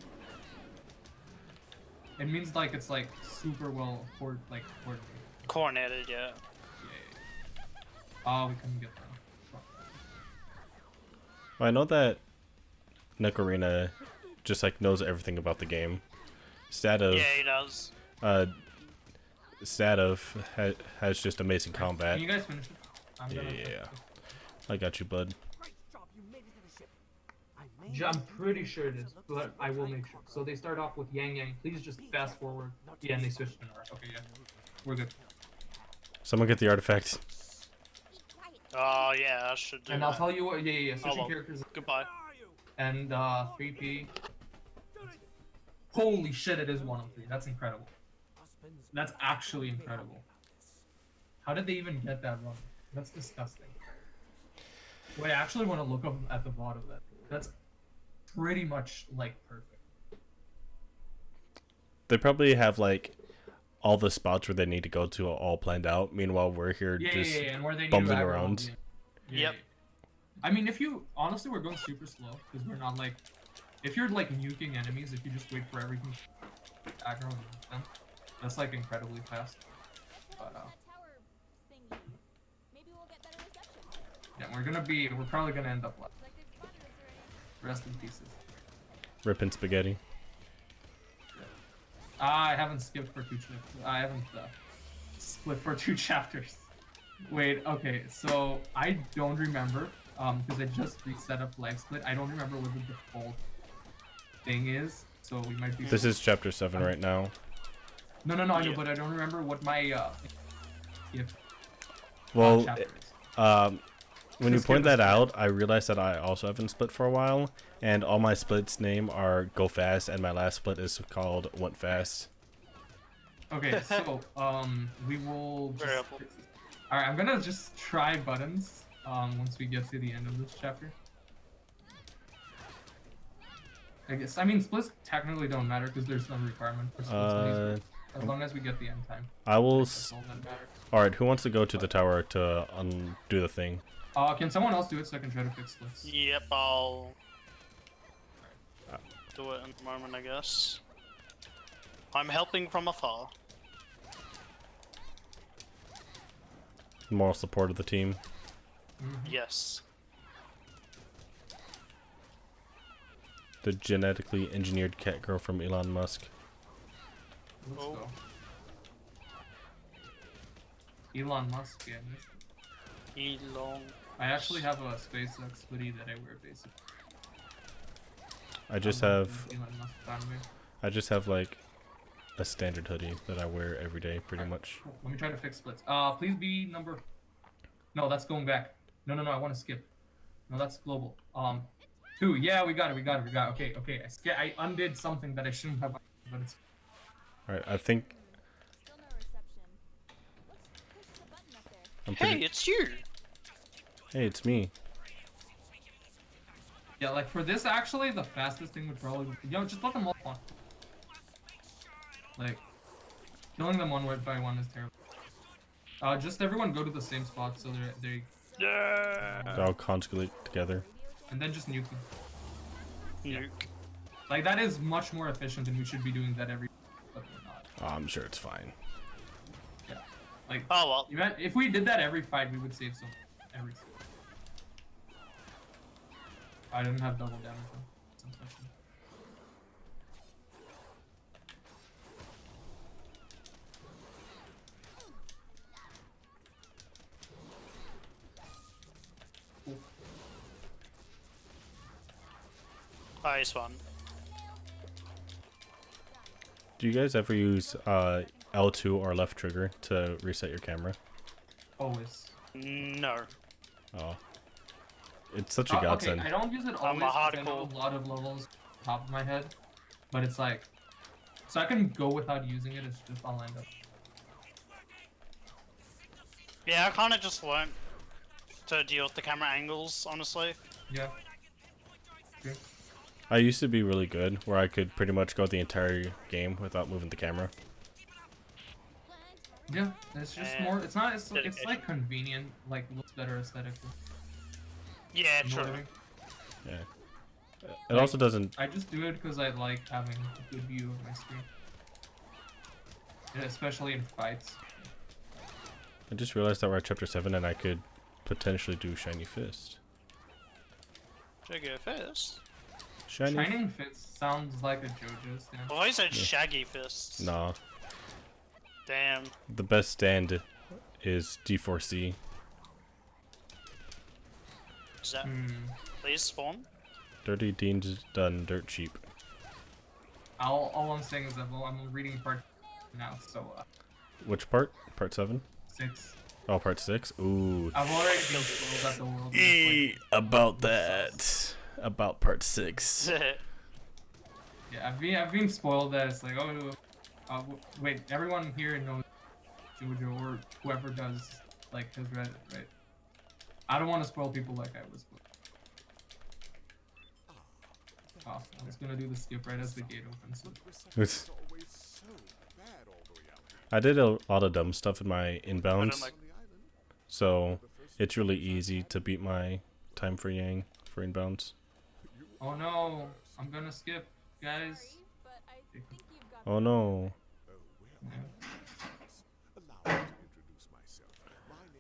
It means like it's like super well coordinated. Coordinated, yeah. Yeah. Oh, we couldn't get that. Well, I know that Nick just like knows everything about the game. Yeah, he does. Has just amazing combat. Can you guys finish it? I'm gonna Yeah. I got you, bud. I'm pretty sure it is, but I will make sure. So they start off with Yang. Please just fast forward. Yeah, and they switch to Nora. Okay, yeah. We're good. Someone get the artifact. Oh, yeah, I should do And that. I'll tell you what, yeah. Switching well. characters. Goodbye. And 3P. Holy shit, it is 103. That's incredible. That's actually incredible. How did they even get that wrong? That's disgusting. Wait, I actually want to look up at the bottom of that. That's pretty much like perfect. They probably have like all the spots where they need to go to all planned out. Meanwhile, we're here just And where they need bumbling to around. Yep. I mean, if you honestly, we're going super slow because we're not like, if you're like nuking enemies, if you just wait for everything to aggro and nuke them, that's like incredibly fast. But yeah, we're probably gonna end up left. Rest in pieces. Ripping spaghetti. I haven't skipped for 2 chapters. I haven't split for 2 chapters. Wait, okay, so I don't remember, because I just reset up live split. I don't remember what the default thing is, so we might be. This is chapter 7 right now. No, I know, but I don't remember what my Well, chapter is. when you Just point give us that a out, I realized that I also haven't split for a while, and all my splits name are Go Fast, and my last split is called Went Fast. Okay, so we will just fix this. All right, I'm gonna just try buttons once we get to the end of this chapter. I guess, I mean, splits technically don't matter because there's no requirement for splits in these, as long as we get the end time. I will. That's all that matters. All right, who wants to go to the tower to undo the thing? Can someone else do it so I can try to fix splits? Yep, I'll do it in a moment, I guess. I'm helping from afar. Moral support of the team. Yes. The genetically engineered cat girl from Elon Musk. Let's Oh. go. Elon Musk, yeah. Elon. I actually have a SpaceX hoodie that I wear basically. I just I'm have an Elon Musk fan, man. I just have like a standard hoodie that I wear every day, pretty much. Cool. Let me try to fix splits. Please be number. No, that's going back. No, I want to skip. No, that's global. 2. Yeah, we got it. Okay. I undid something that I shouldn't have, but it's. All right, I think I'm Hey, pretty. it's you! Hey, it's me. Yeah, like for this, actually, the fastest thing would probably be, just let them all spawn. Like, killing them one by one is terrible. Just everyone go to the same spot so they Yeah. They all conjugate together. and then just nuke them. Nuke. Like that is much more efficient, and we should be doing that every. But we're not. Oh, I'm sure it's fine. Yeah, like Oh well. if we did that every fight, we would save so every. I didn't have double damage though. That's unfortunate. Cool. Nice one. Do you guys ever use L2 or left trigger to reset your camera? Always. No. Oh, it's such a Okay, godsend. I don't use it I'm always a 'cause I know hardcore. a lot of levels top of my head, but it's like, so I can go without using it. It's just I'll end up. Yeah, I kind of just learned to deal with the camera angles, honestly. Yeah. Okay. I used to be really good, where I could pretty much go the entire game without moving the camera. Yeah, it's just And more. It's not. It's dedication. like convenient. Like looks better aesthetically. Yeah, You know what I true. mean? Yeah. It also doesn't. I just do it because I like having a good view of my screen, and especially in fights. I just realized that we're at chapter 7 and I could potentially do Shiny Fist. Should I go first? Shiny? Shining Fist sounds like a JoJo stand. Well, I said Yeah. shaggy fists. Nah. Damn. The best stand is D4C. Is that Hmm. please spawn? Dirty Dean's done dirt cheap. All I'm saying is that I'm reading part now, so Which part? Part 7? 6. Oh, part 6? Ooh. I've already been spoiled at the world. is, About that. About part 6. like, yeah, I've been spoiled that it's like, oh, Wait, everyone here knows JoJo or whoever does like has read it, right? I don't want to spoil people like I was. Oh, I was gonna do the skip right as the gate opens. So. I did a lot of dumb stuff in my inbounds, like- so it's really easy to beat my time for Yang for inbounds. Oh no, I'm gonna skip, guys. Oh no.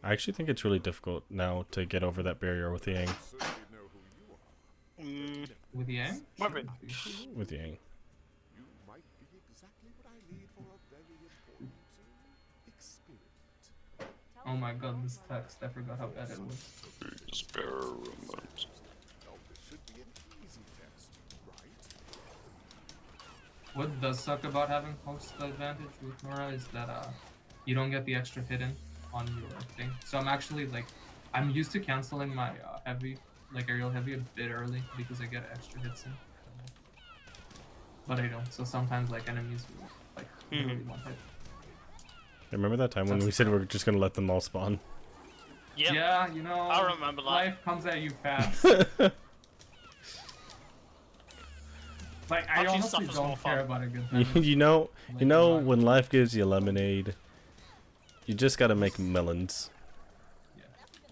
I actually think it's really difficult now to get over that barrier with Yang. With Yang? Might be. With Yang. Oh my god, this text, I forgot how bad it was. What does suck about having host advantage with Nora is that you don't get the extra hit in on your thing. So I'm actually like, I'm used to canceling my heavy, like aerial heavy a bit early because I get extra hits in. But I don't, so sometimes like enemies will like literally one hit. Remember that time when we said we were just gonna let them all spawn? Yep. Yeah, you know, I remember that. life comes at you fast. Like I Actually, honestly stuff is don't more care fun. about a good time. you know when life gives you lemonade, you just gotta make melons. Yeah.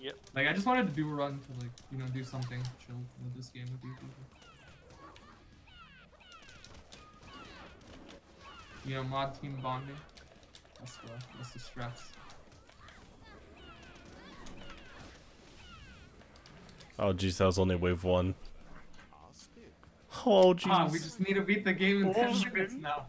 Yep. Like I just wanted to do a run to like, you know, do something chill with this game with you people. You know, mod team bonding. That's the stress. Oh jeez, that was only wave 1. Oh jeez. We just need to beat the game in 10 minutes now.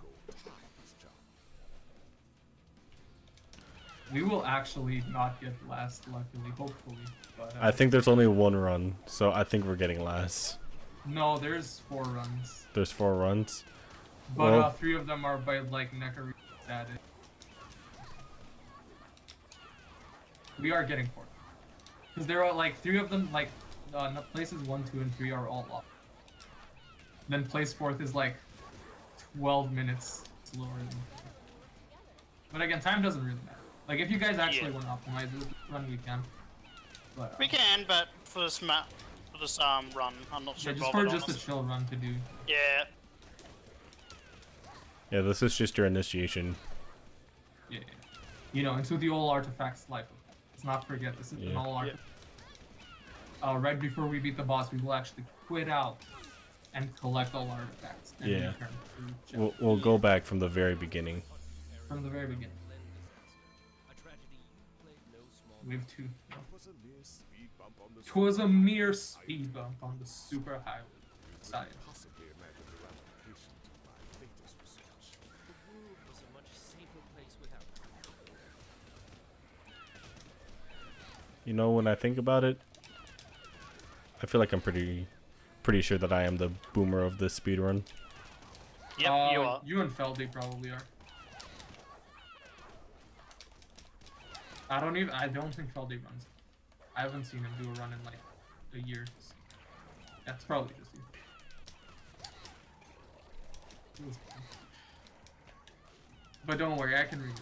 We will actually not get last, luckily, hopefully. But, I think there's only 1 run, so I think we're getting last. no, there's 4 runs. There's 4 runs. But Well- 3 of them are by like Nekari added. We are getting 4. Because there are like 3 of them, like places 1, 2, and 3 are all locked. Then place 4th is like 12 minutes slower than. But again, time doesn't really matter. Like if you guys actually want to optimize this run, we can. But We can, but for this map, for this run, I'm not yeah, sure. just for just a chill run to do. Yeah. Yeah, this is just your initiation. Yeah. You know, into the old artifacts life. Let's not forget this is an all artifact. Right before we beat the boss, we will actually quit out and collect all artifacts. And Yeah. return to Jeff. We'll go back from the very beginning. From the very beginning. Wave 2. Twas a mere speed bump on the super highway side. You know, when I think about it, I feel like I'm pretty sure that I am the boomer of this speedrun. Yep, you are. You and Feldy probably are. I don't think Feldy runs. I haven't seen him do a run in like a year. That's probably just you. But don't worry, I can relate.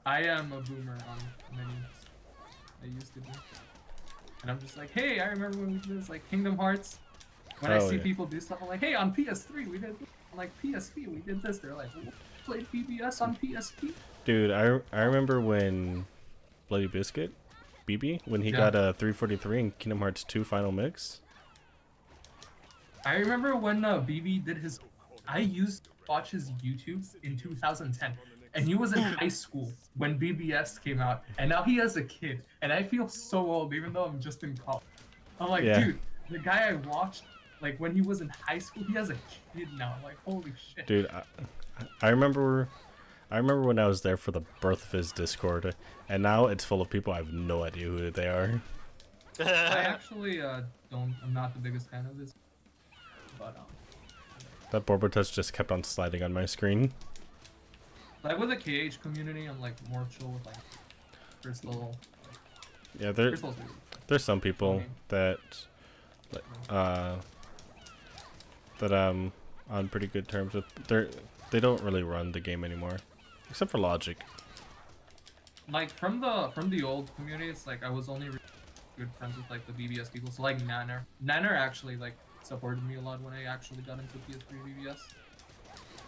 I am a boomer on many. I used to be. And I'm just like, hey, I remember when we did this, like Kingdom Hearts. When I see people do stuff, I'm like, hey, on PS3 we did this. On, like PSP we did this. They're like, played BBS on PSP? Dude, I remember when Bloody Biscuit, BB, when he got a 343 in Kingdom Hearts 2 Final Mix. I remember when BB did his. I used to watch his YouTube in 2010, and he was in high school when BBS came out, and now he has a kid, and I feel so old even though I'm just in college. I'm like, dude, the guy I watched, like when he was in high school, he has a kid now. I'm like, holy shit. Dude, I remember when I was there for the birth of his Discord, and now it's full of people I have no idea who they are. I actually I'm not the biggest fan of this, but That Borbotouch just kept on sliding on my screen. like with the KH community, I'm like more chill with like first level. Yeah, First level's really there's some people that I'm on pretty good terms with. They don't really run the game anymore. except for Logic. Like from the old community, it's like I was only really good friends with like the BBS people. So like Nanner actually like supported me a lot when I actually got into PS3 BBS.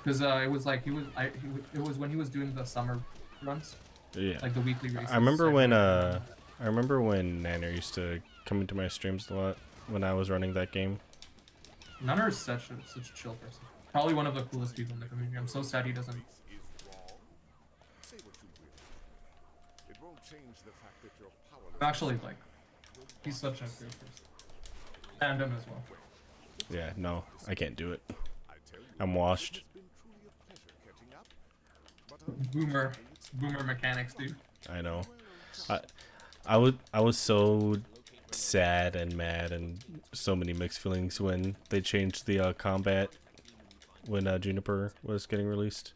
Because it was like it was when he was doing the summer runs. Yeah. Like the weekly races. I remember when Nanner used to come into my streams a lot when I was running that game. Nanner is such a chill person. Probably one of the coolest people in the community. I'm so sad he doesn't. Actually, like, he's such a great person. And him as well. Yeah, no, I can't do it. I'm washed. Boomer mechanics, dude. I know. I was so sad and mad and so many mixed feelings when they changed the combat when Juniper was getting released.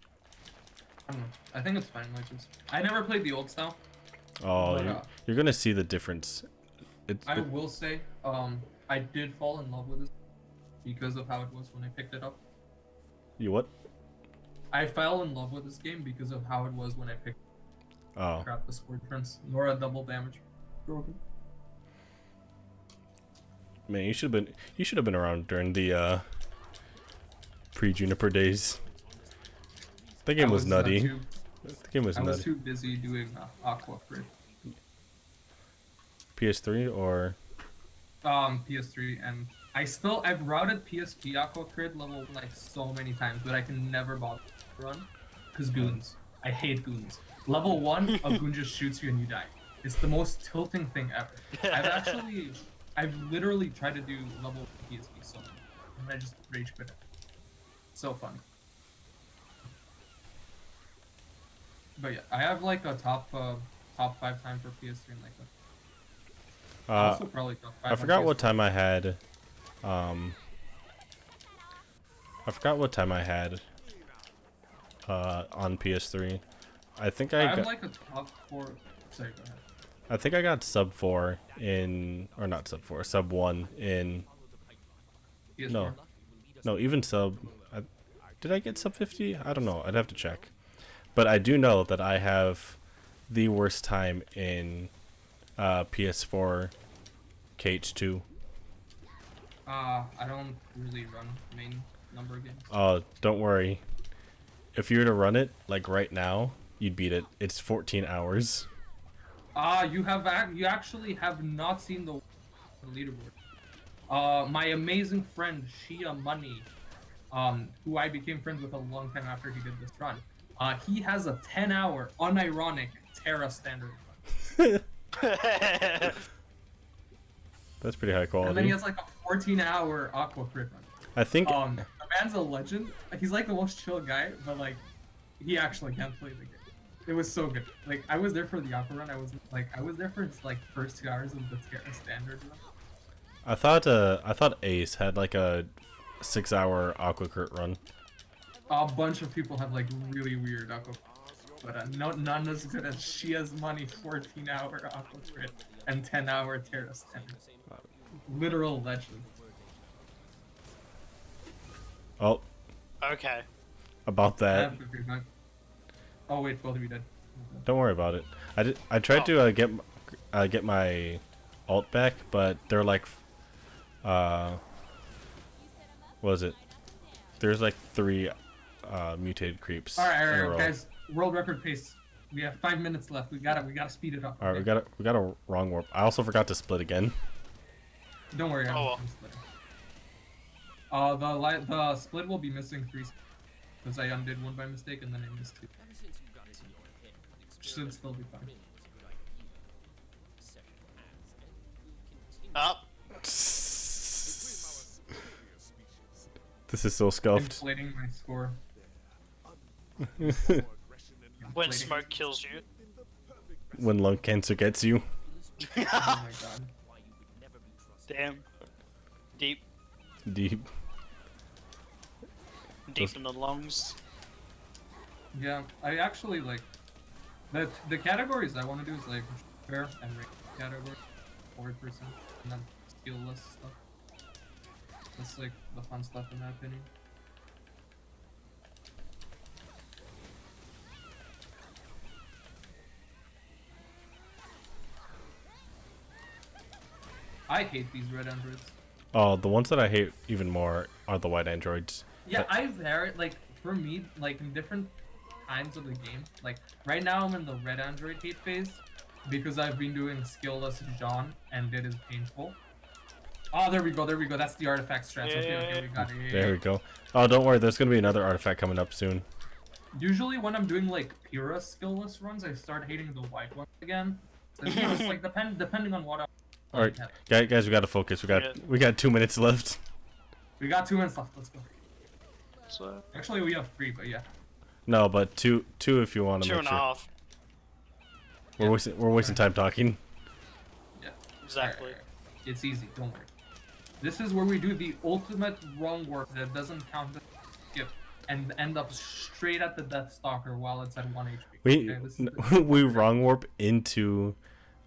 I don't know. I think it's fine. Like, I never played the old style. Oh, But, you're gonna see the difference. I will say, I did fall in love with it because of how it was when I picked it up. You what? I fell in love with this game because of how it was when I picked Oh. crap, the Sword Prince. Nora double damage. Broken. Man, you should have been around during the pre-Juniper days. The game was nutty. The game was I was nutty. too busy doing Aqua Grid. PS3 or PS3, and I've routed PSP Aqua Grid level like so many times, but I can never bother to run because goons. I hate goons. Level 1, a goon just shoots you and you die. It's the most tilting thing ever. I've literally tried to do level PSP so much, and I just rage quit it. So funny. But yeah, I have like a top 5 time for PS3 and like that. Also probably top 5 I forgot what time I had. I forgot what time I had. On PS3. I think I have got. like a top 4. Sorry, go ahead. I think I got sub 4 in, or not sub 4, sub 1 in. PS4. No, even sub. Did I get sub 50? I don't know. I'd have to check. But I do know that I have the worst time in PS4 KH2. I don't really run main number games. Oh, don't worry. If you were to run it like right now, you'd beat it. It's 14 hours. You actually have not seen the leaderboard. My amazing friend Shia Money, who I became friends with a long time after he did this run. He has a 10-hour unironic Terra standard run. That's pretty high quality. And then he has like a 14-hour Aqua Crit run. I think The man's a legend. He's like the most chill guy, but like he actually can't play the game. It was so good. Like I was there for the Aqua run. I was there for his like first 2 hours of the Terra standard run. I thought Ace had like a 6-hour Aqua Crit run. A bunch of people have like really weird Aqua, but none as good as Shia's Money 14-hour Aqua Crit and 10-hour Terra standard. Literal legend. Oh, Okay. about that. Oh wait, both of you did. Don't worry about it. I tried to get my alt back, but they're like, what was it? There's like 3 mutated creeps. All in a right, row. guys. World record pace. We have 5 minutes left. We gotta speed it up. All right, okay? we got a wrong warp. I also forgot to split again. Don't worry, Oh. I'm splitting. The split will be missing 3 because I undid 1 by mistake and then I missed 2. Should still be fine. Up. This is so scuffed. Inflating my score. When Inflating. smoke kills you. When lung cancer gets you. Oh my god. Damn. Deep. Deep. Deep in the lungs. Yeah, I actually like the categories I want to do is like fair and rank category, 4%, and then skill-less stuff. That's like the fun stuff in my opinion. I hate these red androids. Oh, the ones that I hate even more are the white androids. Yeah, I vary, like, for me, like, in different times of the game, like, right now I'm in the red android hate phase, because I've been doing skillless John, and it is painful. Oh, there we go, that's the artifact strats. Okay, we got it. There we go. Oh, don't worry, there's gonna be another artifact coming up soon. Usually when I'm doing, like, pure skillless runs, I start hating the white ones again. So, you know, it's, like, depending on what I'm... Alright, guys, we gotta focus. We got 2 minutes left. We got 2 minutes left, let's go. So, Actually, we have 3, but yeah. No, but two if you want to make sure. 2.5. We're wasting time talking. Yeah. Exactly. Alright. It's easy, don't worry. This is where we do the ultimate wrong work that doesn't count as skip and end up straight at the Death Stalker while it's at 1 HP. We wrong warp into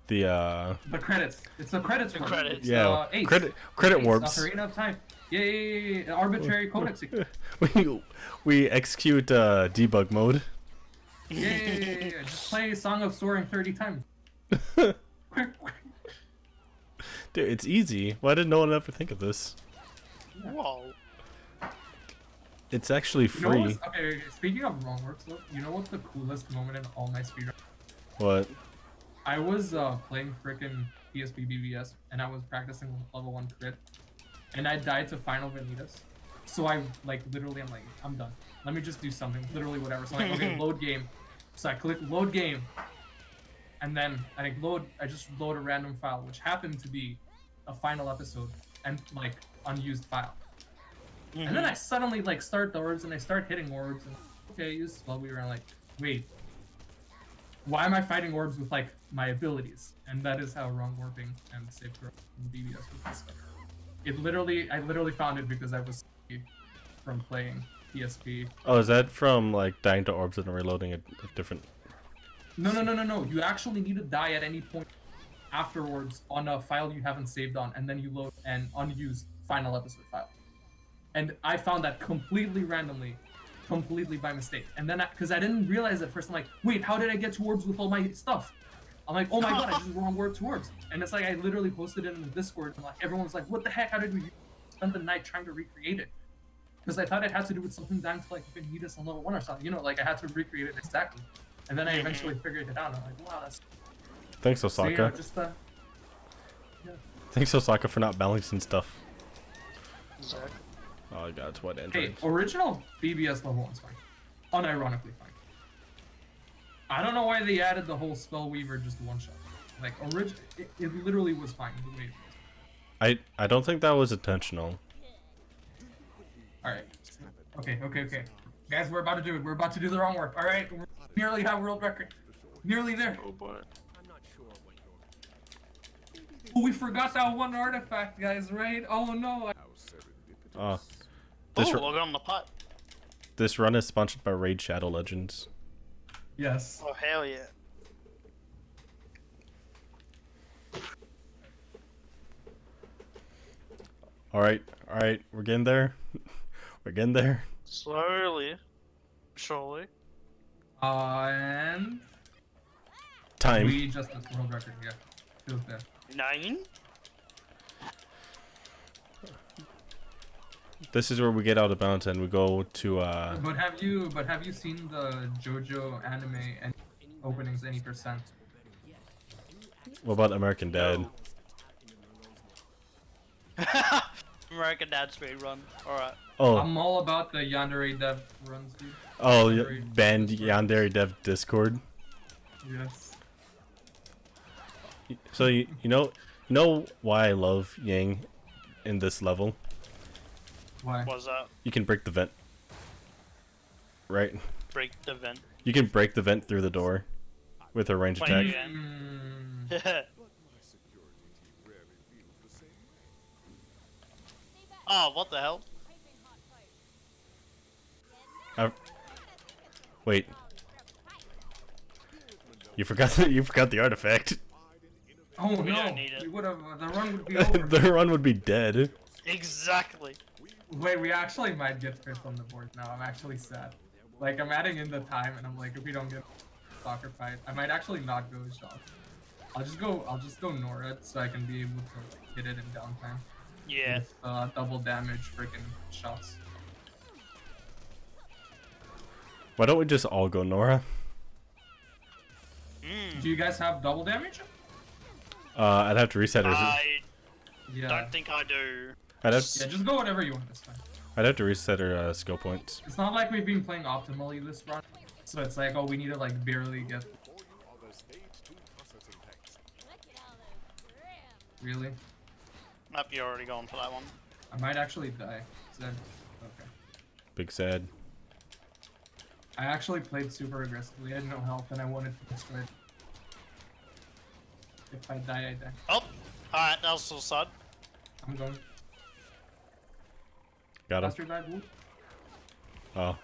the credits. It's the credits. Credits. Yeah. Ace. Credit Ace, warps. Ocarina of Time. Yeah. Arbitrary codex. we execute debug mode. Yeah. Just play Song of Soaring 30 times. Quick. Dude, it's easy. Why did no one ever think of this? Whoa. It's actually free. Okay, speaking of wrong works, look, you know what's the coolest moment in all my speedruns? What? I was playing frickin' PSP BBS, and I was practicing level 1 crit, and I died to Final Vanitas. So I, like, literally, I'm like, I'm done. Let me just do something, literally whatever. So I'm like, okay, load game. So I click load game, and then I just load a random file, which happened to be a final episode, and, like, unused file. And then I suddenly, like, start the orbs, and I start hitting orbs, and okay, use Spellweaver, and I'm like, wait. Why am I fighting orbs with, like, my abilities? And that is how wrong warping and safe throw in BBS was discovered. I literally found it because I was from playing PSP. Oh, is that from like dying to orbs and reloading a different? No. You actually need to die at any point afterwards on a file you haven't saved on, and then you load an unused final episode file. And I found that completely randomly. Completely by mistake, and then because I didn't realize at first, I'm like, wait, how did I get to orbs with all my stuff? I'm like, oh my god, I just wrong warped to orbs, and it's like I literally posted it in the Discord, and like everyone was like, what the heck? How did we spend the night trying to recreate it? Because I thought it had to do with something down to like Vanitas on level 1 or something, you know, like I had to recreate it exactly, and then I eventually figured it out. And I'm like, wow, that's. Thanks, Osaka. So, yeah. Thanks, Osaka, for not balancing stuff. Exactly. Oh god, it's what Android. Hey, original BBS level 1's fine. Unironically fine. I don't know why they added the whole Spellweaver just one shot. Like, it literally was fine the way it was. I don't think that was intentional. Alright. Okay. Guys, we're about to do it. We're about to do the wrong work. Alright? We're nearly at world record. Nearly there. Oh boy. Oh, we forgot that one artifact, guys, right? Oh no. We'll go on the pot. This run is sponsored by Raid Shadow Legends. Yes. Oh hell yeah. Alright, we're getting there. We're getting there. Slowly. Surely. And Time. we just missed world record, yeah. Feels bad. 9? This is where we get out of bounds and we go to But have you seen the JoJo anime and openings any percent? what about American Dad? American Dad speed run. Alright. Oh, I'm all about the Yandere dev runs, dude. banned Yandere Dev Discord. Yes. So you know why I love Yang in this level? Why? What's that? You can break the vent. Right? Break the vent. You can break the vent through the door with a range Play attack. again. Oh, what the hell? Wait. You forgot the artifact. Oh We no! don't need it. We would have. The run would be over. The run would be dead. Exactly. Wait, we actually might get fifth on the board now. I'm actually sad. Like, I'm adding in the time, and I'm like, if we don't get a soccer fight, I might actually not go shop. I'll just go Nora so I can be able to like, hit it in downtime. Yeah. With, double damage freaking shots. Why don't we just all go Nora? Do you guys have double damage? I'd have to reset her. I Yeah. don't think I do. I'd have, Yeah, just go whatever you want this time. I'd have to reset her skill points. It's not like we've been playing optimally this run, so it's like, oh, we need to like barely get. Really? Nope, you're already going for that one. I might actually die. Zed. Okay. Big sad. I actually played super aggressively. I had no health and I wanted to destroy it. If I die, I die. Oh, alright, that was suicide. I'm going. Got him. Faster dive, whoop. Oh.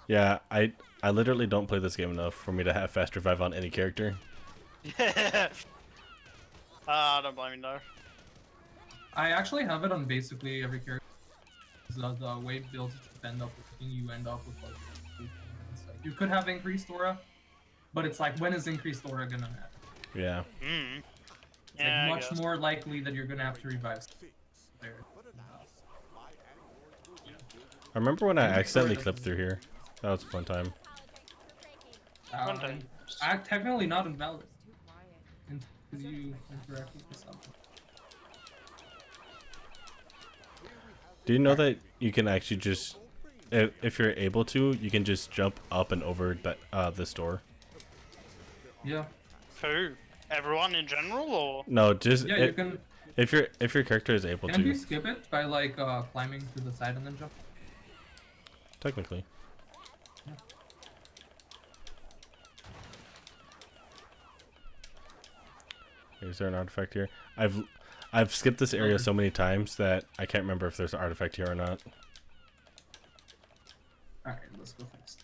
Yeah, I literally don't play this game enough for me to have fast revive on any character. Yeah. I don't blame you, no. I actually have it on basically every character. The wave builds just end up with you end up with like you could have increased aura, but it's like when is increased aura gonna happen? Yeah. Mm. It's Yeah, like I much guess. more likely that you're gonna have to revive there. I remember when I accidentally clipped through here. That was a fun time. I'm technically not invalid because you interact with something. Do you know that you can actually just, if you're able to, you can just jump up and over that this door? Yeah. Who? Everyone in general, or? No, just Yeah, you can. if your character is able Can you to. skip it by like climbing to the side and then jump? Technically. Is there an artifact here? I've skipped this area so many times that I can't remember if there's an artifact here or not. All right, let's go fast.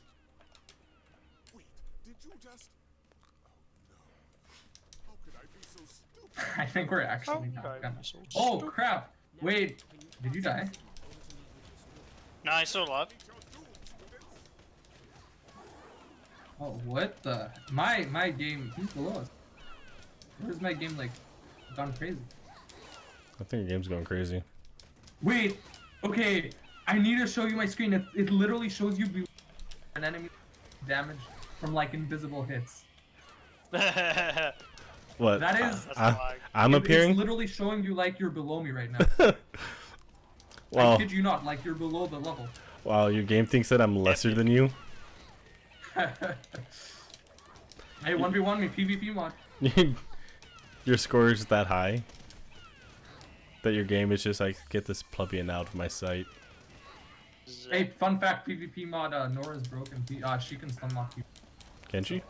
Wait, did you just? Oh no. How could I be so stupid? I think we're actually not Okay, gonna. so Oh stupid. crap! Wait, did you die? No, he's still alive. Oh, what the? My game. Who's below us? Where's my game like gone crazy? I think your game's going crazy. Wait. Okay. I need to show you my screen. It literally shows you an enemy damage from like invisible hits. What? That is. That's I, like, I'm appearing? It's literally showing you like you're below me right now. I Well, kid you not. Like you're below the level. wow, your game thinks that I'm lesser than you? Hey, 1v1 me PvP mod. Your score is that high? That your game is just like, get this plebeian out of my sight. Hey, fun fact: PvP mod. Nora's broken. She can stun lock you. Can she?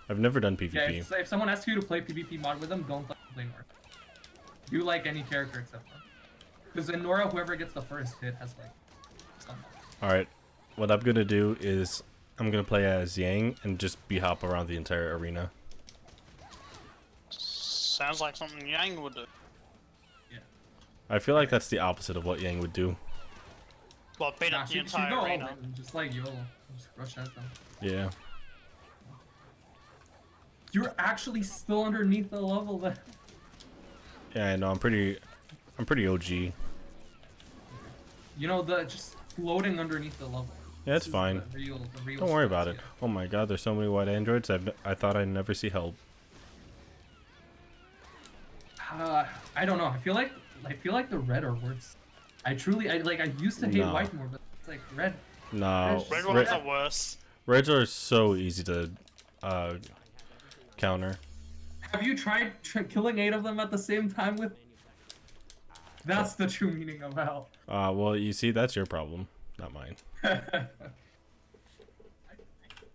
I've never done Yeah, PvP. if someone asks you to play PvP mod with them, don't play Nora. You like any character except her. Because in Nora, whoever gets the first hit has like stun lock. Alright, what I'm gonna do is I'm gonna play as Yang and just hop around the entire arena. sounds like something Yang would do. I feel like that's the opposite of what Yang would do. Well, beat Nah, up the she entire go all arena. in, just like YOLO. Just rush at them. Yeah. You're actually still underneath the level then. Yeah, I know, I'm pretty OG. You know, just floating underneath the level. Yeah, it's This is fine. the real Don't worry stress, about it. yeah. Oh my god, there's so many white androids. I thought I'd never see help. I don't know. I feel like the red are worse. I used to hate No. white more, but it's like red. No, Red ones are worse. reds are so easy to counter. Have you tried killing 8 of them at the same time with? That's the true meaning of hell. Well, you see, that's your problem, not mine.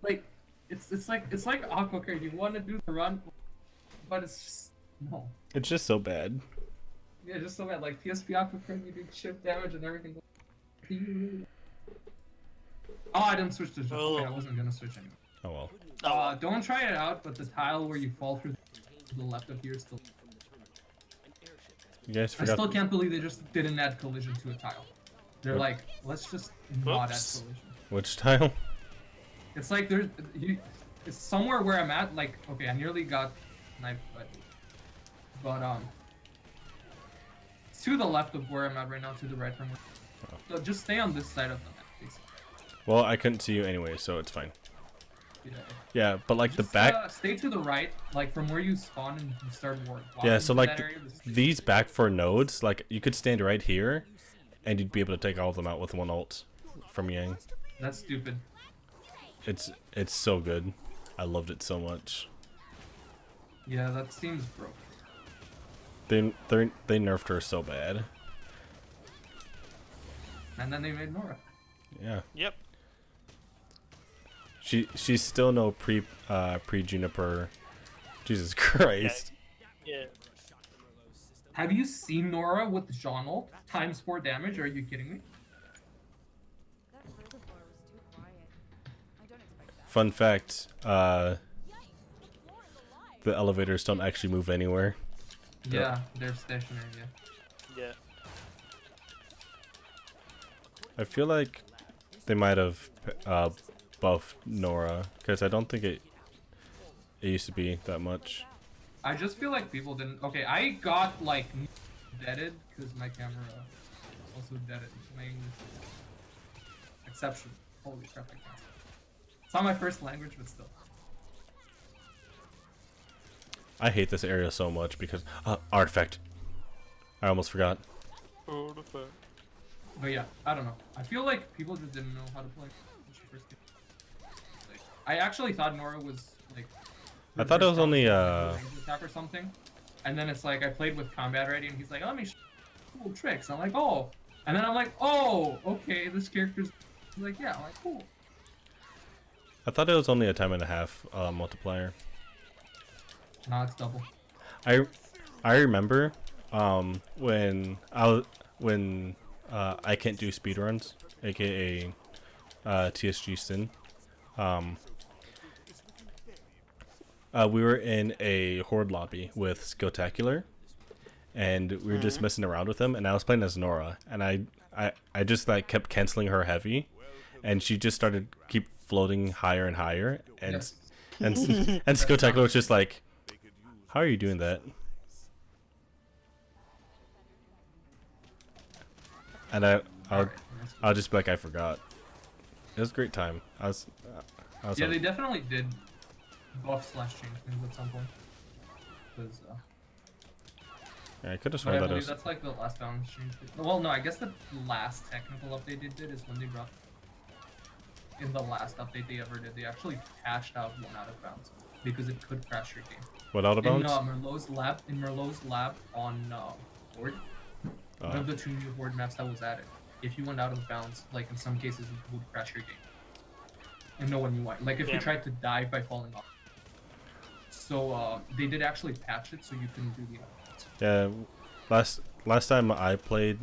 Like, it's like Aqua. You want to do the run, but it's just no. It's just so bad. Yeah, just so bad. Like PSP Aqua, you do chip damage and everything. Oh, I didn't switch to jump. Okay, I wasn't gonna switch anyway. Oh well. Don't try it out, but the tile where you fall through to the left of here is still. You guys I forgot. still can't believe they just didn't add collision to a tile. They're What? like, let's just not add Whoops. collision. Which tile? It's like it's somewhere where I'm at. Like, okay, I nearly got knifed, but But it's to the left of where I'm at right now, to the right from where. So just stay on this side of the map, basically. Well, I couldn't see you anyway, so it's fine. Yeah. Yeah, but like Just, the back. stay to the right, like from where you spawn and you start walking. Yeah, so to like that area, just stay these back 4 nodes, like you could stand right here, and you'd be able to take all of them out with one ult from Yang. That's stupid. It's so good. I loved it so much. Yeah, that seems broke. They nerfed her so bad. And then they made Nora. Yeah. Yep. She's still no pre Juniper. Jesus Christ. Yeah. Have you seen Nora with Jean ult times 4 damage? Are you kidding me? That reservoir was too quiet. I don't expect that. Fun fact, the elevators don't actually move anywhere. Yeah, they're stationary. Yeah. Yeah. I feel like they might have buffed Nora, because I don't think it used to be that much. I just feel like people didn't. Okay, I got like deaded because my camera also deaded. My English is exceptional. Holy crap! I can't. It's not my first language, but still. I hate this area so much because artifact. I almost forgot. But yeah, I don't know. I feel like people just didn't know how to play when she first came. Like, I actually thought Nora was like. I thought it was only range attack or something, and then it's like I played with combat ready, and he's like, "Let me show you cool tricks." I'm like, "Oh," and then I'm like, "Oh, okay, this character's." He's like, "Yeah," I'm like, "Cool." I thought it was only a time and a half multiplier. Nah, it's double. I remember when I can't do speedruns, aka TSG Sin. We were in a horde lobby with Skilltacular, and we were just messing around with him, and I was playing as Nora, and I just like kept canceling her heavy, and she just started keep floating higher and higher, and Yes. and Skilltacular was just like, how are you doing that? And I'll just be like, I forgot. It was a great time. I was Yeah, they definitely did buff / change things at some point. Because yeah, I could have but sworn I that it believe was. that's like the last balance change. Well, no, I guess the last technical update they did is when they brought. In the last update they ever did, they actually patched out 1 out of bounds because it could crash your game. What out of In bounds? Merlot's lab on Horde, one of the 2 new Horde maps that was added. If you went out of bounds, like in some cases, it would crash your game. And no one knew why. Like if you tried to dive by falling off. So they did actually patch it so you couldn't do the other ones. Yeah, last time I played,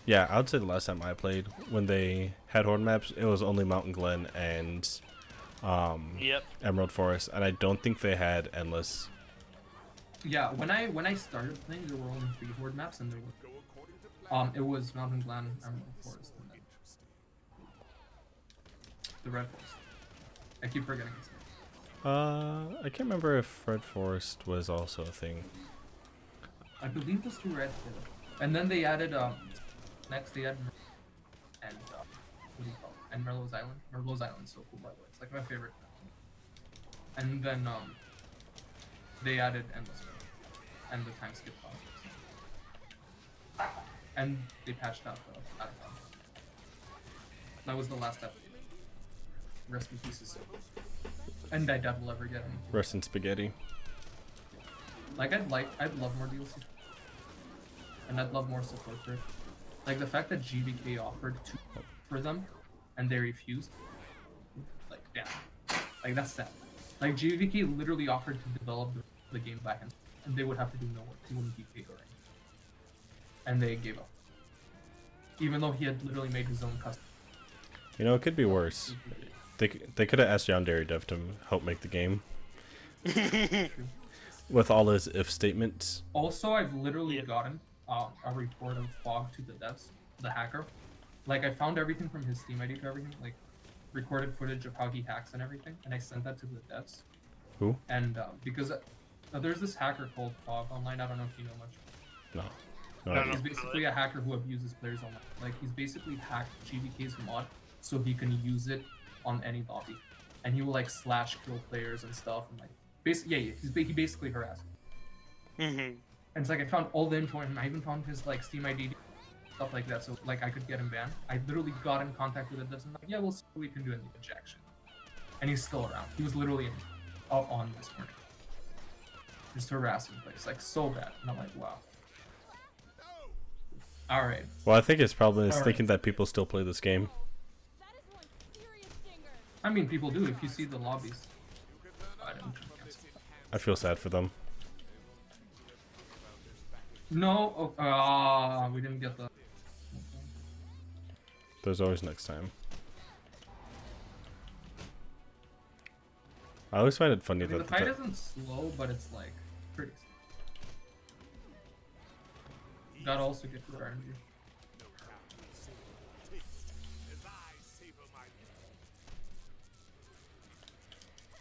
yeah, I would say the last time I played when they had horde maps, it was only Mountain Glen and Emerald Forest, and I don't think they had endless. Yeah, when I started playing, there were only 3 horde maps, and there were it was Mountain Glen, Emerald Forest, and then the Red Forest. I keep forgetting its name. I can't remember if Red Forest was also a thing. I believe those 2 red. And then they added next they added and what do you call it? And Merlot's Island. Merlot's Island is so cool, by the way. It's like my favorite. And then they added Endless River and the time skip concepts. And they patched out the out of bounds. That was the last update. Rest in pieces. And I doubt we'll ever get any. Rest in spaghetti. Like I'd love more DLC. And I'd love more support for it. Like the fact that GVK offered to for them and they refused. Like damn. Like that's sad. Like GVK literally offered to develop the game back end and they would have to do no work. He wouldn't be paid or anything. And they gave up. Even though he had literally made his own custom. You know, it could be worse. They could have asked Yandere Dev to help make the game. With all his if statements. Also, I've literally gotten a report of Fog to the devs, the hacker. Like, I found everything from his Steam ID to everything, like, recorded footage of how he hacks and everything, and I sent that to the devs. Who? And because There's this hacker called Fog online. I don't know if you know much. No. No, No. no. He's basically a hacker who abuses players online. Like he's basically hacked GBK's mod so he can use it on any lobby, and he will like slash kill players and stuff and like basically he basically harasses. Mm-hmm. And it's like I found all the info on him. I even found his like Steam ID, stuff like that. So like I could get him banned. I literally got in contact with it. And like, yeah, we'll see what we can do in the injection. And he's still around. He was literally up on this morning, just harassing players like so bad. And I'm like, wow. All right. Well, I think it's probably Alright. thinking that people still play this game. That is one serious stinger. I mean, people do if you see the lobbies. I don't cancel. I feel sad for them. No, we didn't get the. There's always next time. I always find it funny I mean, the that fight isn't slow, but it's like pretty slow. Gotta also get good RNG.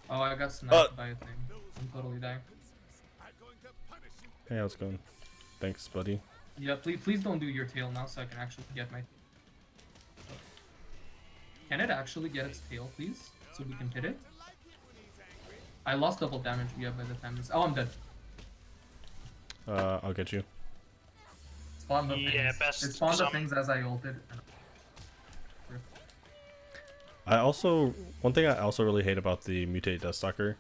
Oh, I got sniped by a thing. I'm totally dying. Hey, how's it going? Thanks, buddy. Yeah, please don't do your tail now, so I can actually get my. Can it actually get its tail, please, so we can hit it? I lost double damage. Yeah, by the time this. Oh, I'm dead. I'll get you. Spawn the Yeah, things. best It spawned the some- things as I ulted. One thing I also really hate about the mutated Deathstalker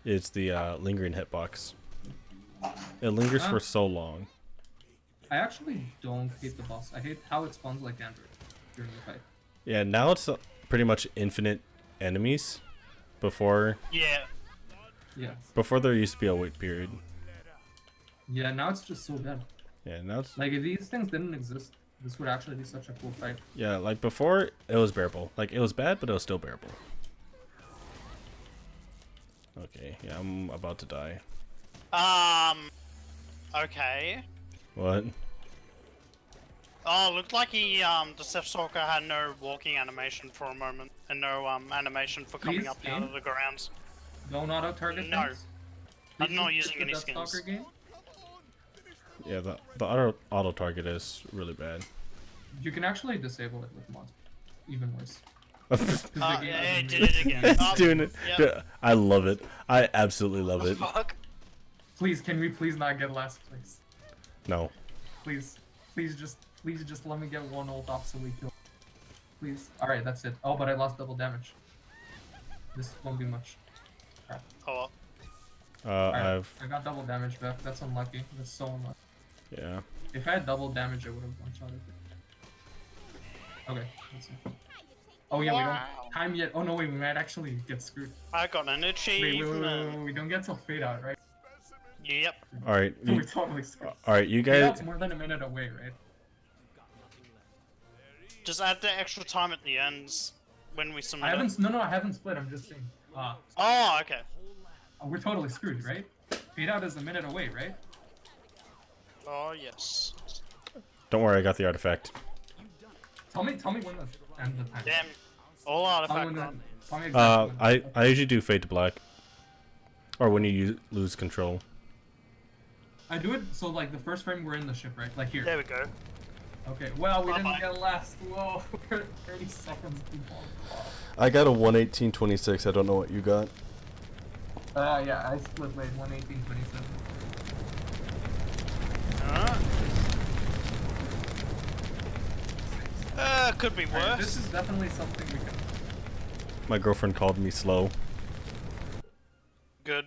is the lingering hitbox. It lingers for so long. I actually don't hate the boss. I hate how it spawns like Android during the fight. Yeah, now it's pretty much infinite enemies. Before Yeah. there used to be a wait period. Yeah, now it's just so bad. Yeah, now it's Like if these things didn't exist, this would actually be such a cool fight. yeah, like before it was bearable. Like it was bad, but it was still bearable. Okay, yeah, I'm about to die. Okay. What? Oh, looked like the Deathstalker had no walking animation for a moment, and no animation for coming Please, up out of game? the grounds. Don't auto target No. things. I'm Please not hit using the any Deathstalker skins. game. Yeah, the auto target is really bad. You can actually disable it with mods. Even worse. 'Cause the game Yeah, doesn't it did really- it again. It's doing it. Yep. Dude, I love it. I absolutely love it. Fuck. Please, can we please not get last place? No. Please just let me get one ult off so we kill. Please. All right, that's it. Oh, but I lost double damage. This won't be much. Crap. Oh, All right, I've I got double damage back. That's unlucky. That's so unlucky. yeah. If I had double damage, I would have one-shotted it. Okay, that's it. Oh yeah, we Wow. don't time yet. Oh no, wait, we might actually get screwed. I got an Wait, achievement. we don't get till fade out, right? Yep. All right. We're totally screwed. All right, you Fade guys. out's more than a minute away, right? Just add the extra time at the ends when we submit I it. haven't. No, I haven't split. I'm just saying. Oh, okay. We're totally screwed, right? Fade out is a minute away, right? Oh, yes. Don't worry, I got the artifact. Tell me when the end the time. Damn. All Tell me artifact when the, run. tell me exactly when. I usually do fade to black, or when you lose control. I do it so like the first frame we're in the ship, right? Like here. There we go. Okay. Well, we Bye-bye. didn't get last. Whoa. 30 seconds before. I got a 118.26. I don't know what you got. Yeah, I split lane 118.27. Could be Alright, worse. this is definitely something we can. My girlfriend called me slow. Good.